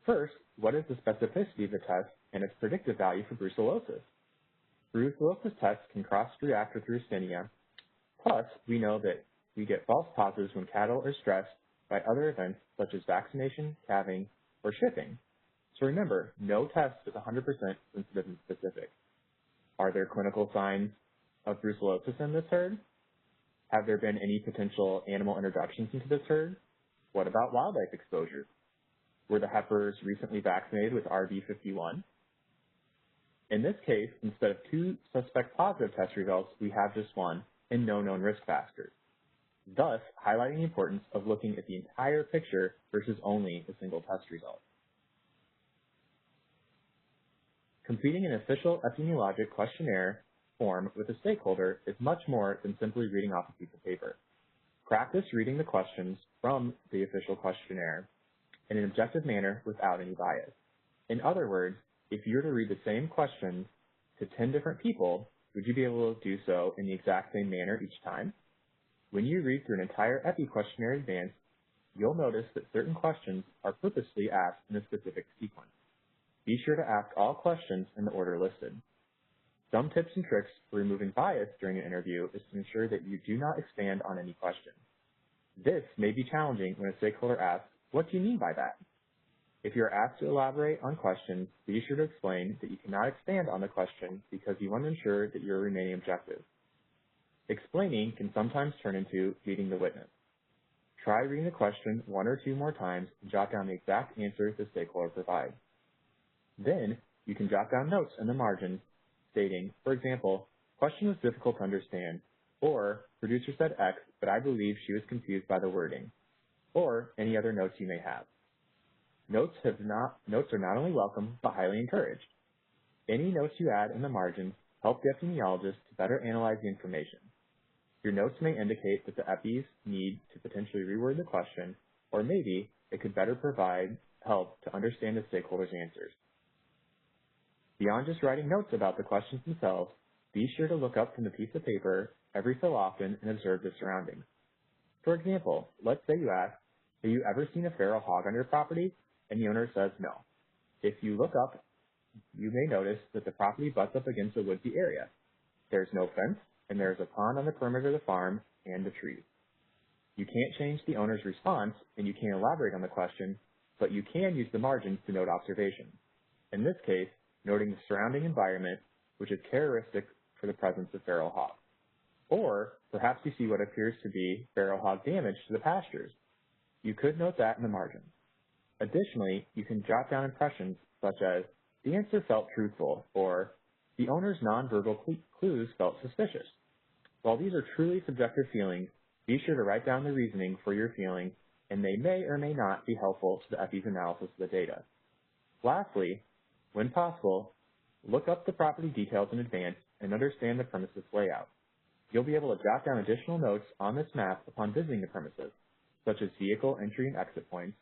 Speaker 4: First, what is the specificity of the test and its predictive value for brucellosis? Brucellosis tests can cross-react with Yersinia. Plus, we know that we get false positives when cattle are stressed by other events such as vaccination, calving, or shipping. So remember, no test is 100% sensitive and specific. Are there clinical signs of brucellosis in this herd? Have there been any potential animal introductions into this herd? What about wildlife exposure? Were the heifers recently vaccinated with RV51? In this case, instead of 2 suspect positive test results, we have just 1 and no known risk factors, thus highlighting the importance of looking at the entire picture versus only a single test result. Completing an official epidemiologic questionnaire form with a stakeholder is much more than simply reading off a piece of paper. Practice reading the questions from the official questionnaire in an objective manner without any bias. In other words, if you were to read the same questions to 10 different people, would you be able to do so in the exact same manner each time? When you read through an entire Epi questionnaire in advance, you'll notice that certain questions are purposely asked in a specific sequence. Be sure to ask all questions in the order listed. Some tips and tricks for removing bias during an interview is to ensure that you do not expand on any question. This may be challenging when a stakeholder asks, "What do you mean by that?" If you're asked to elaborate on questions, be sure to explain that you cannot expand on the question because you want to ensure that you're remaining objective. Explaining can sometimes turn into leading the witness. Try reading the question 1 or 2 more times and jot down the exact answer the stakeholder provides. Then, you can jot down notes in the margins stating, for example, question was difficult to understand, or producer said X, but I believe she was confused by the wording, or any other notes you may have. Notes are not only welcome, but highly encouraged. Any notes you add in the margins help the epidemiologist to better analyze the information. Your notes may indicate that the EPIs need to potentially reword the question, or maybe it could better provide help to understand the stakeholder's answers. Beyond just writing notes about the questions themselves, be sure to look up from the piece of paper every so often and observe the surroundings. For example, let's say you ask, "Have you ever seen a feral hog on your property?" and the owner says no. If you look up, you may notice that the property butts up against a woodsy area. There's no fence, and there's a pond on the perimeter of the farm and the trees. You can't change the owner's response, and you can't elaborate on the question, but you can use the margins to note observations. In this case, noting the surrounding environment, which is characteristic for the presence of feral hogs. Or perhaps you see what appears to be feral hog damage to the pastures. You could note that in the margins. Additionally, you can jot down impressions such as, "The answer felt truthful," or "The owner's nonverbal clues felt suspicious." While these are truly subjective feelings, be sure to write down the reasoning for your feeling, and they may or may not be helpful to the EPI's analysis of the data. Lastly, when possible, look up the property details in advance and understand the premises layout. You'll be able to jot down additional notes on this map upon visiting the premises, such as vehicle entry and exit points,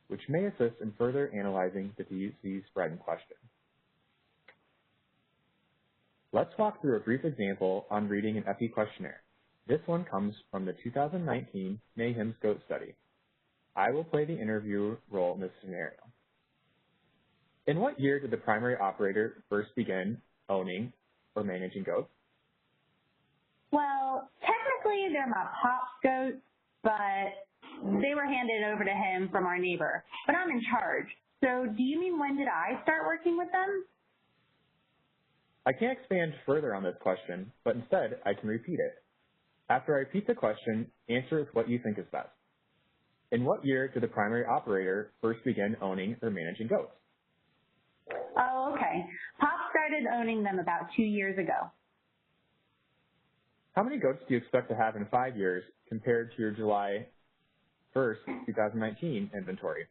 Speaker 4: which may assist in further analyzing the disease spread in question. Let's walk through a brief example on reading an EPI questionnaire. This one comes from the 2019 Mayhem's Goat Study. I will play the interview role in this scenario. In what year did the primary operator first begin owning or managing goats?
Speaker 5: Well, technically they're my pop's goats, but they were handed over to him from our neighbor. But I'm in charge. So do you mean when did I start working with them?
Speaker 4: I can't expand further on this question, but instead I can repeat it. After I repeat the question, answer with what you think is best. In what year did the primary operator first begin owning or managing goats?
Speaker 5: Oh, okay. Pop started owning them about 2 years ago.
Speaker 4: How many goats do you expect to have in 5 years compared to your July 1st, 2019 inventory?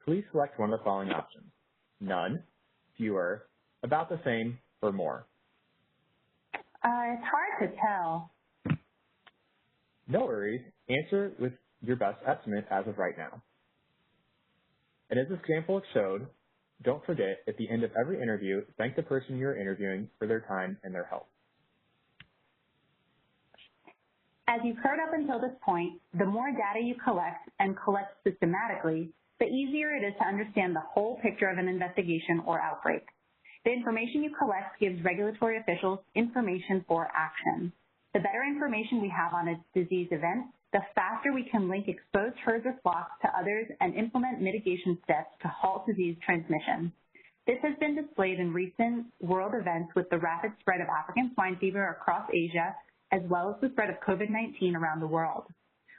Speaker 4: Please select one of the following options: none, fewer, about the same, or more.
Speaker 5: It's hard to tell.
Speaker 4: No worries. Answer with your best estimate as of right now. And as this example showed, don't forget, at the end of every interview, thank the person you're interviewing for their time and their help.
Speaker 5: As you've heard up until this point, the more data you collect and collect systematically, the easier it is to understand the whole picture of an investigation or outbreak. The information you collect gives regulatory officials information for action. The better information we have on a disease event, the faster we can link exposed herds or flocks to others and implement mitigation steps to halt disease transmission. This has been displayed in recent world events with the rapid spread of African swine fever across Asia, as well as the spread of COVID-19 around the world.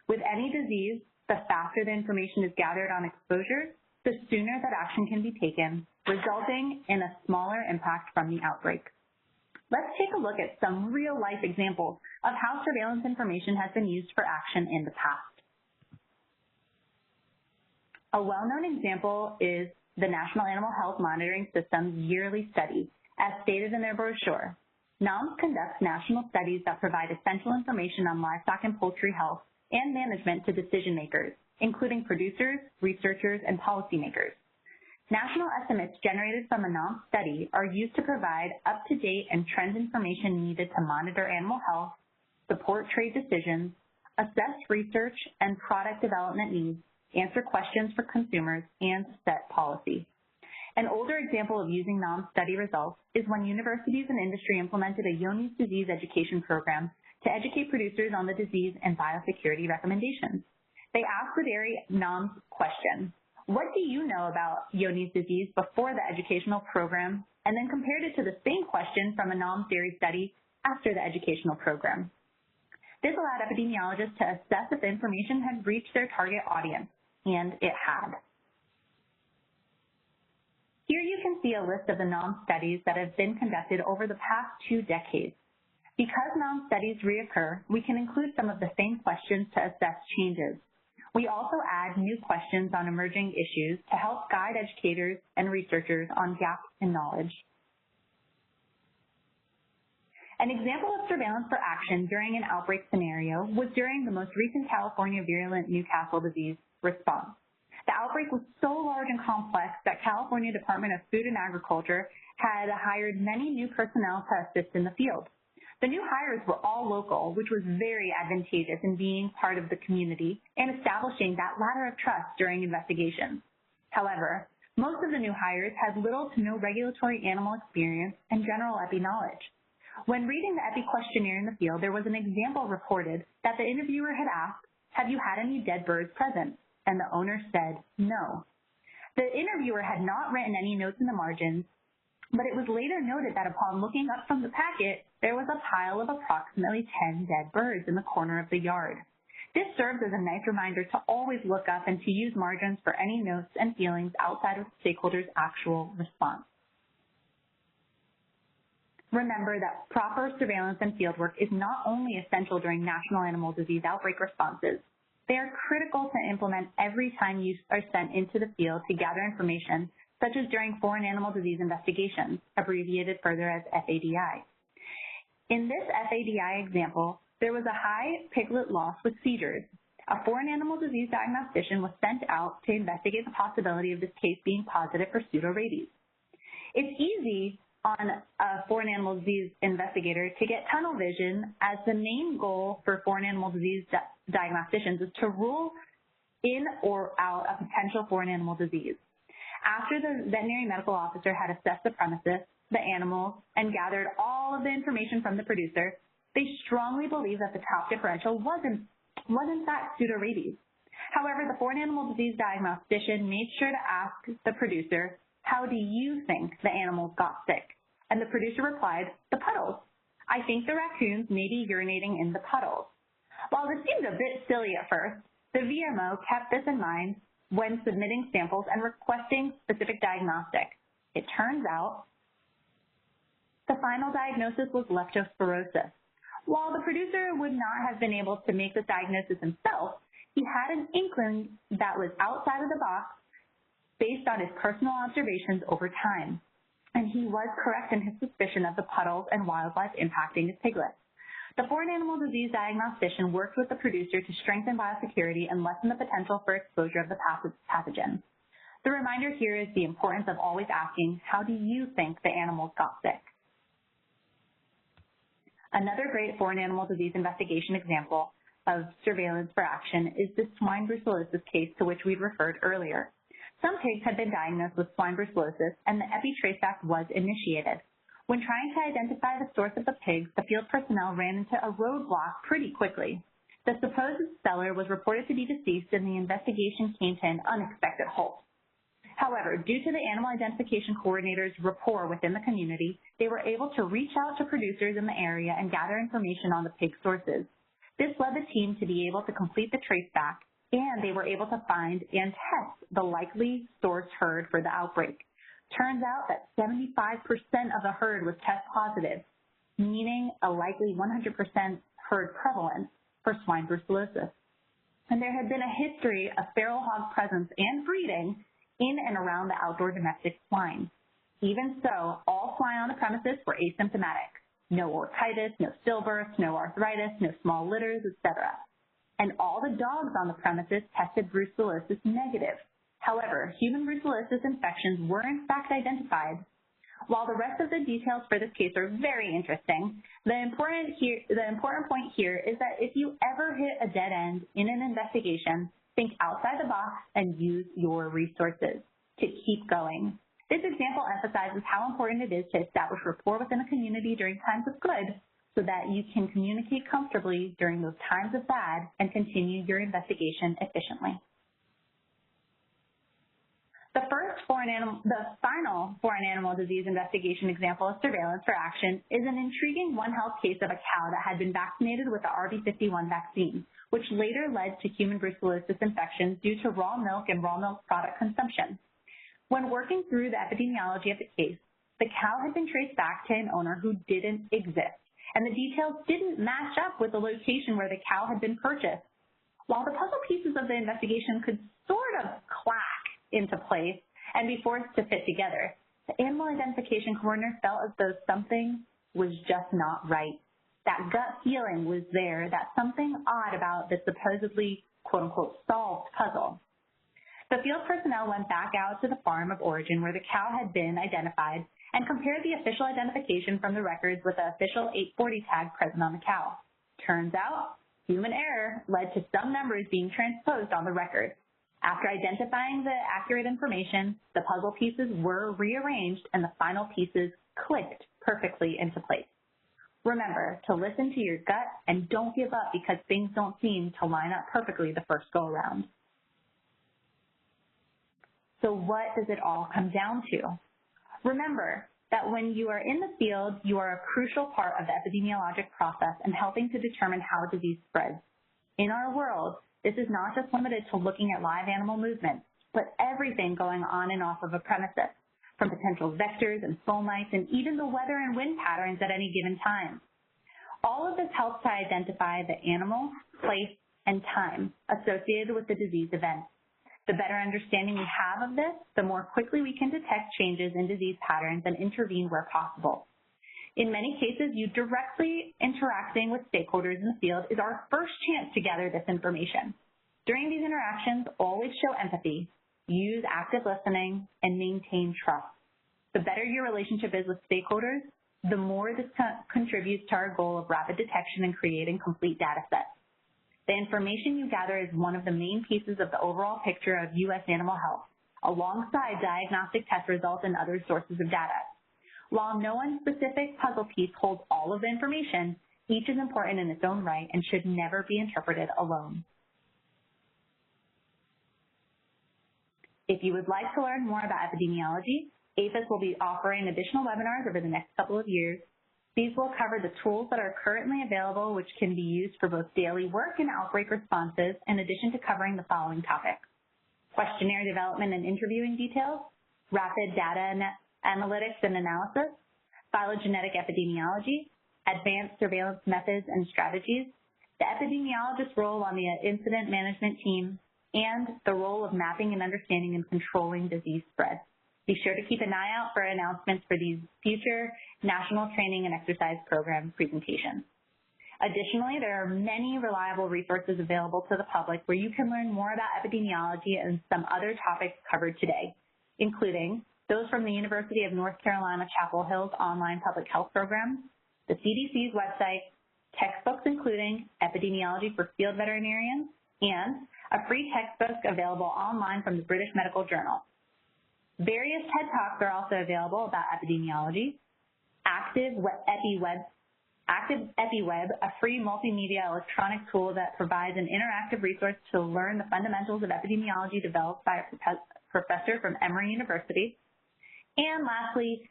Speaker 5: With any disease, the faster the information is gathered on exposure, the sooner that action can be taken, resulting in a smaller impact from the outbreak. Let's take a look at some real-life examples of how surveillance information has been used for action in the past. A well-known example is the National Animal Health Monitoring System's yearly study, as stated in their brochure. NAHMS conducts national studies that provide essential information on livestock and poultry health and management to decision makers, including producers, researchers, and policymakers. National estimates generated from a NAHMS study are used to provide up-to-date and trend information needed to monitor animal health, support trade decisions, assess research and product development needs, answer questions for consumers, and set policy. An older example of using NAHMS study results is when universities and industry implemented a Johne's disease education program to educate producers on the disease and biosecurity recommendations. They asked the dairy NAHMS question: what do you know about Johne's disease before the educational program, and then compared it to the same question from a NAHMS dairy study after the educational program. This allowed epidemiologists to assess if the information had reached their target audience, and it had. Here you can see a list of the NAHMS studies that have been conducted over the past 2 decades. Because NAHMS studies reoccur, we can include some of the same questions to assess changes. We also add new questions on emerging issues to help guide educators and researchers on gaps in knowledge. An example of surveillance for action during an outbreak scenario was during the most recent California virulent Newcastle disease response. The outbreak was so large and complex that California Department of Food and Agriculture had hired many new personnel to assist in the field. The new hires were all local, which was very advantageous in being part of the community and establishing that ladder of trust during investigations. However, most of the new hires had little to no regulatory animal experience and general epi knowledge. When reading the epi questionnaire in the field, there was an example reported that the interviewer had asked, "Have you had any dead birds present?" And the owner said no. The interviewer had not written any notes in the margins, but it was later noted that upon looking up from the packet, there was a pile of approximately 10 dead birds in the corner of the yard. This serves as a nice reminder to always look up and to use margins for any notes and feelings outside of the stakeholder's actual response. Remember that proper surveillance and fieldwork is not only essential during national animal disease outbreak responses. They are critical to implement every time you are sent into the field to gather information, such as during foreign animal disease investigations, abbreviated further as FADI. In this FADI example, there was a high piglet loss with seizures. A foreign animal disease diagnostician was sent out to investigate the possibility of this case being positive for pseudorabies. It's easy on a foreign animal disease investigator to get tunnel vision, as the main goal for foreign animal disease diagnosticians is to rule in or out a potential foreign animal disease. After the veterinary medical officer had assessed the premises, the animals, and gathered all of the information from the producer, they strongly believed that the top differential was in fact pseudorabies. However, the foreign animal disease diagnostician made sure to ask the producer, "How do you think the animals got sick?" And the producer replied, "The puddles. I think the raccoons may be urinating in the puddles." While this seemed a bit silly at first, the VMO kept this in mind when submitting samples and requesting specific diagnostic. It turns out The final diagnosis was leptospirosis. While the producer would not have been able to make this diagnosis himself, he had an inkling that was outside of the box based on his personal observations over time. And he was correct in his suspicion of the puddles and wildlife impacting his piglets. The foreign animal disease diagnostician worked with the producer to strengthen biosecurity and lessen the potential for exposure of the pathogen. The reminder here is the importance of always asking, how do you think the animals got sick? Another great foreign animal disease investigation example of surveillance for action is the swine brucellosis case to which we referred earlier. Some pigs had been diagnosed with swine brucellosis and the Epi Traceback was initiated. When trying to identify the source of the pigs, the field personnel ran into a roadblock pretty quickly. The supposed seller was reported to be deceased and the investigation came to an unexpected halt. However, due to the animal identification coordinator's rapport within the community, they were able to reach out to producers in the area and gather information on the pig sources. This led the team to be able to complete the traceback, and they were able to find and test the likely source herd for the outbreak. Turns out that 75% of the herd was test positive, meaning a likely 100% herd prevalence for swine brucellosis. And there had been a history of feral hog presence and breeding in and around the outdoor domestic swine. Even so, all swine on the premises were asymptomatic. No orchitis, no stillbirths, no arthritis, no small litters, etc. And all the dogs on the premises tested brucellosis negative. However, human brucellosis infections were in fact identified. While the rest of the details for this case are very interesting, the important point here is that if you ever hit a dead end in an investigation, think outside the box and use your resources to keep going. This example emphasizes how important it is to establish rapport within the community during times of good so that you can communicate comfortably during those times of bad and continue your investigation efficiently. The final foreign animal disease investigation example of surveillance for action is an intriguing One Health case of a cow that had been vaccinated with the RB51 vaccine, which later led to human brucellosis infections due to raw milk and raw milk product consumption. When working through the epidemiology of the case, the cow had been traced back to an owner who didn't exist, and the details didn't match up with the location where the cow had been purchased. While the puzzle pieces of the investigation could sort of clack into place and be forced to fit together, the animal identification coordinator felt as though something was just not right. That gut feeling was there that something odd about the supposedly quote-unquote solved puzzle. The field personnel went back out to the farm of origin where the cow had been identified and compared the official identification from the records with the official 840 tag present on the cow. Turns out, human error led to some numbers being transposed on the record. After identifying the accurate information, the puzzle pieces were rearranged and the final pieces clicked perfectly into place. Remember to listen to your gut and don't give up because things don't seem to line up perfectly the first go around. So what does it all come down to? Remember that when you are in the field, you are a crucial part of the epidemiologic process and helping to determine how disease spreads. In our world, this is not just limited to looking at live animal movements, but everything going on and off of a premises, from potential vectors and fomites and even the weather and wind patterns at any given time. All of this helps to identify the animal, place, and time associated with the disease event. The better understanding we have of this, the more quickly we can detect changes in disease patterns and intervene where possible. In many cases, you directly interacting with stakeholders in the field is our first chance to gather this information. During these interactions, always show empathy, use active listening, and maintain trust. The better your relationship is with stakeholders, the more this contributes to our goal of rapid detection and creating complete data sets. The information you gather is one of the main pieces of the overall picture of U.S. animal health, alongside diagnostic test results and other sources of data. While no one specific puzzle piece holds all of the information, each is important in its own right and should never be interpreted alone. If you would like to learn more about epidemiology, APHIS will be offering additional webinars over the next couple of years. These will cover the tools that are currently available, which can be used for both daily work and outbreak responses, in addition to covering the following topics: questionnaire development and interviewing details, rapid data analytics and analysis, phylogenetic epidemiology, advanced surveillance methods and strategies, the epidemiologist's role on the incident management team, and the role of mapping and understanding and controlling disease spread. Be sure to keep an eye out for announcements for these future national training and exercise program presentations. Additionally, there are many reliable resources available to the public where you can learn more about epidemiology and some other topics covered today, including those from the University of North Carolina Chapel Hill's online public health program, the CDC's website, textbooks including Epidemiology for Field Veterinarians, and a free textbook available online from the British Medical Journal. Various TED Talks are also available about epidemiology. Active EpiWeb, a free multimedia electronic tool that provides an interactive resource to learn the fundamentals of epidemiology developed by a professor from Emory University. And lastly,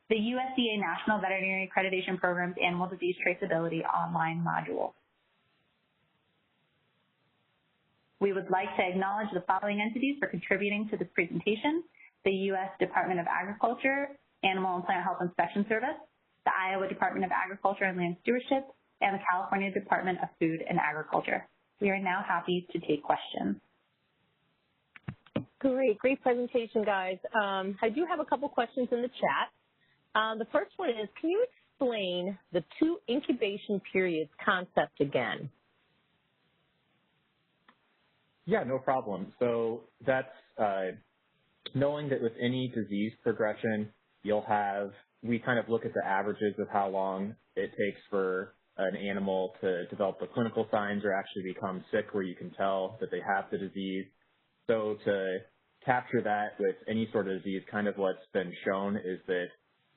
Speaker 5: the USDA National Veterinary Accreditation Program's Animal Disease Traceability online module. We would like to acknowledge the following entities for contributing to this presentation: the U.S. Department of Agriculture, Animal and Plant Health Inspection Service, the Iowa Department of Agriculture and Land Stewardship, and the California Department of Food and Agriculture. We are now happy to take questions.
Speaker 2: Great presentation, guys. I do have a couple questions in the chat. The first one is, can you explain the 2 incubation periods concept again?
Speaker 4: Yeah, no problem. So that's knowing that with any disease progression, you'll have, we kind of look at the averages of how long it takes for an animal to develop the clinical signs or actually become sick where you can tell that they have the disease. So to capture that with any sort of disease, kind of what's been shown is that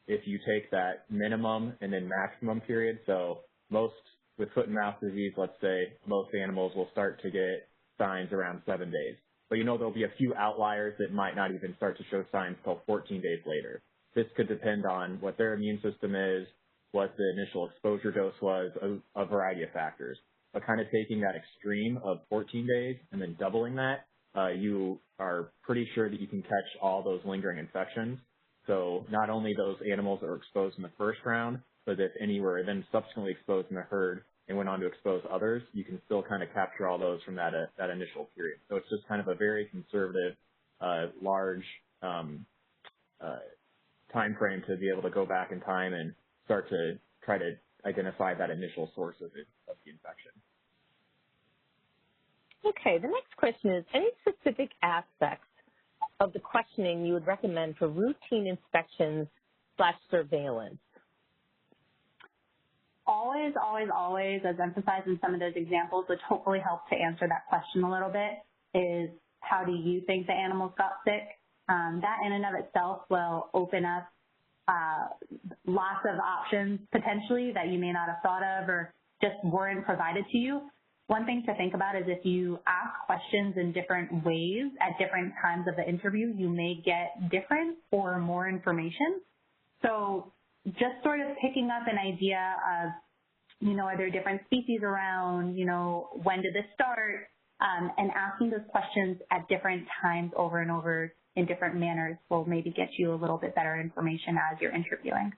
Speaker 4: if you take that minimum and then maximum period, so most, with foot and mouth disease, let's say, most animals will start to get signs around 7 days. But you know there'll be a few outliers that might not even start to show signs until 14 days later. This could depend on what their immune system is, what the initial exposure dose was, a variety of factors. But kind of taking that extreme of 14 days and then doubling that, you are pretty sure that you can catch all those lingering infections. So not only those animals that were exposed in the first round, but if any were then subsequently exposed in the herd and went on to expose others, you can still kind of capture all those from that initial period. So it's just kind of a very conservative, large time frame to be able to go back in time and start to try to identify that initial source of the infection.
Speaker 2: Okay, the next question is, any specific aspects of the questioning you would recommend for routine inspections/surveillance?
Speaker 5: Always, as emphasized in some of those examples, which hopefully helps to answer that question a little bit, is how do you think the animals got sick? That in and of itself will open up lots of options potentially that you may not have thought of or just weren't provided to you. One thing to think about is if you ask questions in different ways at different times of the interview, you may get different or more information. So just sort of picking up an idea of, are there different species around, when did this start, and asking those questions at different times over and over in different manners will maybe get you a little bit better information as you're interviewing.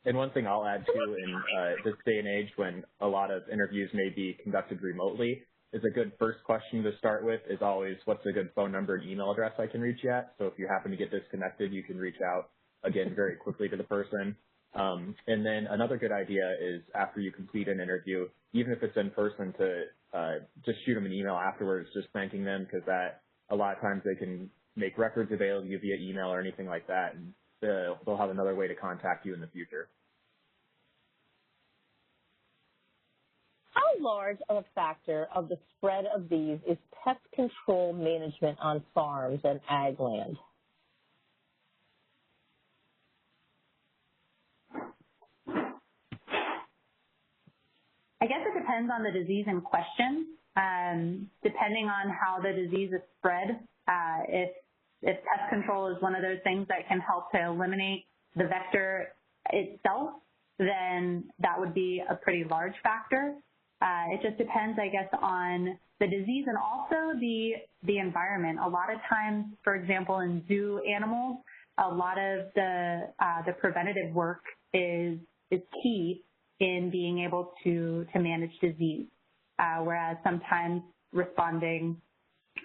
Speaker 4: And one thing I'll add too, in this day and age when a lot of interviews may be conducted remotely, is a good first question to start with is always, what's a good phone number and email address I can reach you at? So if you happen to get disconnected, you can reach out again very quickly to the person. And then another good idea is after you complete an interview, even if it's in person, to just shoot them an email afterwards, just thanking them, because that a lot of times they can make records available to you via email or anything like that, and they'll have another way to contact you in the future.
Speaker 2: How large of a factor of the spread of these is pest control management on farms and ag land?
Speaker 5: I guess it depends on the disease in question. Depending on how the disease is spread, if pest control is one of those things that can help to eliminate the vector itself, then that would be a pretty large factor. It just depends, I guess, on the disease and also the environment. A lot of times, for example, in zoo animals, a lot of the preventative work is key in being able to manage disease, whereas sometimes responding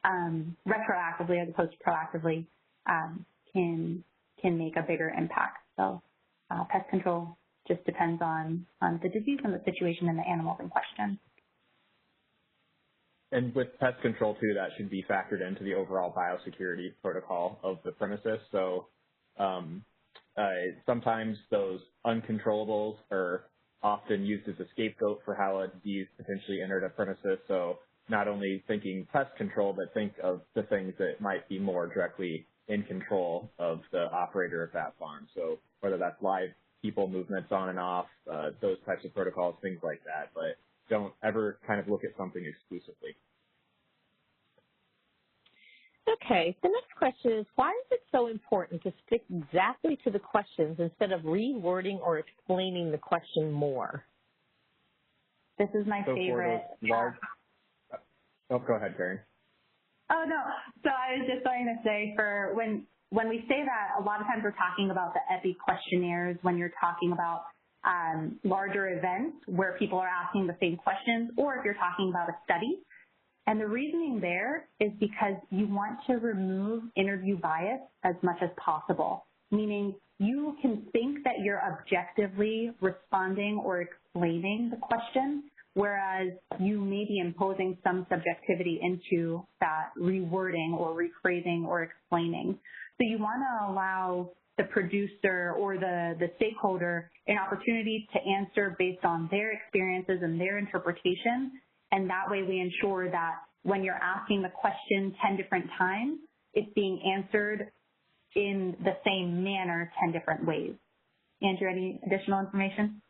Speaker 5: retroactively as opposed to proactively can make a bigger impact. So pest control just depends on the disease and the situation and the animals in question.
Speaker 4: And with pest control too, that should be factored into the overall biosecurity protocol of the premises. So sometimes those uncontrollables are often used as a scapegoat for how a disease potentially entered a premises. So not only thinking pest control, but think of the things that might be more directly in control of the operator of that farm. So whether that's live people movements on and off, those types of protocols, things like that. But don't ever kind of look at something exclusively.
Speaker 2: Okay, the next question is, why is it so important to stick exactly to the questions instead of rewording or explaining the question more?
Speaker 5: This is my favorite.
Speaker 4: Oh, go ahead, Karen.
Speaker 5: Oh, no. So I was just going to say, for when we say that, a lot of times we're talking about the Epi questionnaires when you're talking about larger events where people are asking the same questions, or if you're talking about a study. And the reasoning there is because you want to remove interview bias as much as possible, meaning you can think that you're objectively responding or explaining the question, whereas you may be imposing some subjectivity into that rewording or rephrasing or explaining. So you want to allow the producer or the stakeholder an opportunity to answer based on their experiences and their interpretation. And that way we ensure that when you're asking the question 10 different times, it's being answered in the same manner 10 different ways. Andrew, any additional information?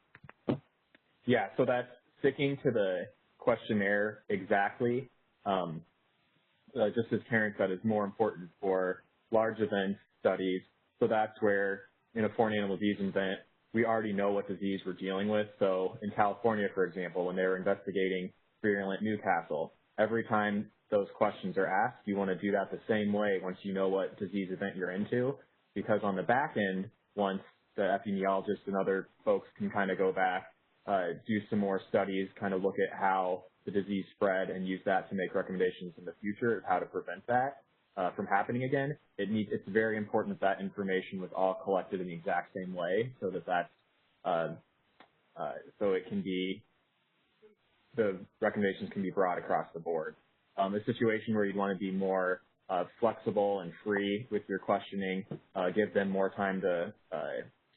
Speaker 4: Yeah, so that's sticking to the questionnaire exactly, just as Karen said, is more important for large event studies. So that's where in a foreign animal disease event, we already know what disease we're dealing with. So in California, for example, when they were investigating virulent Newcastle, every time those questions are asked, you want to do that the same way once you know what disease event you're into, because on the back end, once the epidemiologists and other folks can kind of go back, do some more studies, kind of look at how the disease spread and use that to make recommendations in the future of how to prevent that from happening again. It's very important that that information was all collected in the exact same way, so that so it can be, the recommendations can be brought across the board. A situation where you'd want to be more flexible and free with your questioning, give them more time to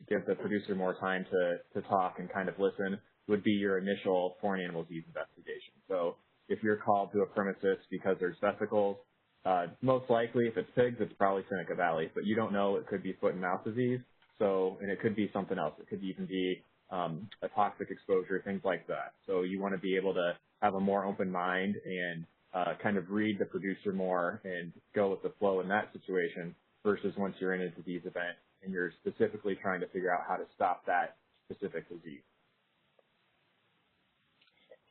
Speaker 4: give the producer more time to talk and kind of listen, would be your initial foreign animal disease investigation. So if you're called to a premises because there's vesicles, most likely if it's pigs, it's probably Seneca Valley, but you don't know, it could be foot and mouth disease. So, and it could be something else. It could even be a toxic exposure, things like that. So you want to be able to have a more open mind and kind of read the producer more and go with the flow in that situation versus once you're in a disease event and you're specifically trying to figure out how to stop that specific disease.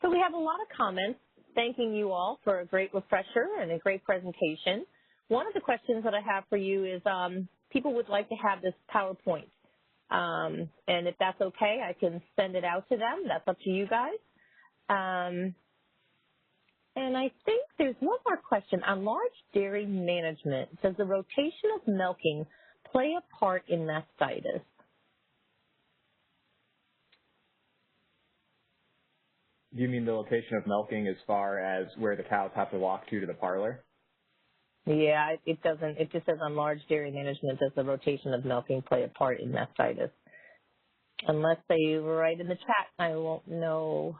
Speaker 2: So we have a lot of comments thanking you all for a great refresher and a great presentation. One of the questions that I have for you is people would like to have this PowerPoint. And if that's okay, I can send it out to them. That's up to you guys. And I think there's one more question on large dairy management. Does the rotation of milking play a part in mastitis?
Speaker 4: Do you mean the location of milking as far as where the cows have to walk to the parlor?
Speaker 2: Yeah, it doesn't. It just says on large dairy management, does the rotation of milking play a part in mastitis? Unless they write in the chat, I won't know.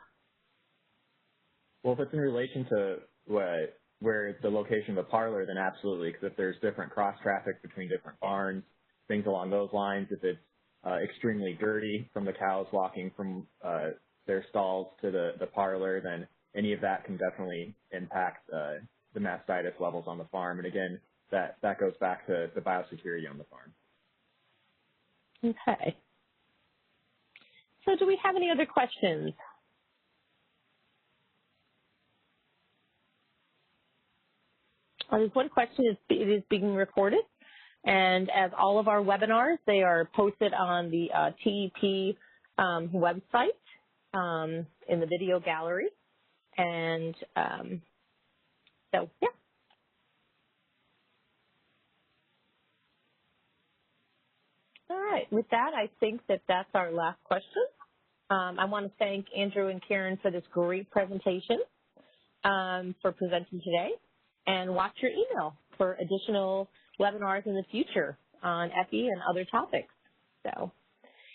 Speaker 4: Well, if it's in relation to where the location of the parlor, then absolutely, because if there's different cross traffic between different barns, things along those lines, if it's extremely dirty from the cows walking from their stalls to the parlor, then any of that can definitely impact the mastitis levels on the farm. And again, that goes back to the biosecurity on the farm.
Speaker 2: Okay. So do we have any other questions? There's one question, it is being recorded. And as all of our webinars, they are posted on the TEP website in the video gallery. And so, yeah. All right. With that, I think that that's our last question. I want to thank Andrew and Keren for this great presentation, for presenting today, and watch your email for additional webinars in the future on EPI and other topics. So,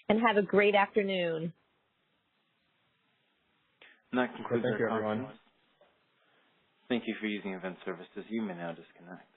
Speaker 2: and have a great afternoon.
Speaker 1: And that concludes our conference.
Speaker 4: Everyone.
Speaker 1: Thank you for using Event Services. You may now disconnect.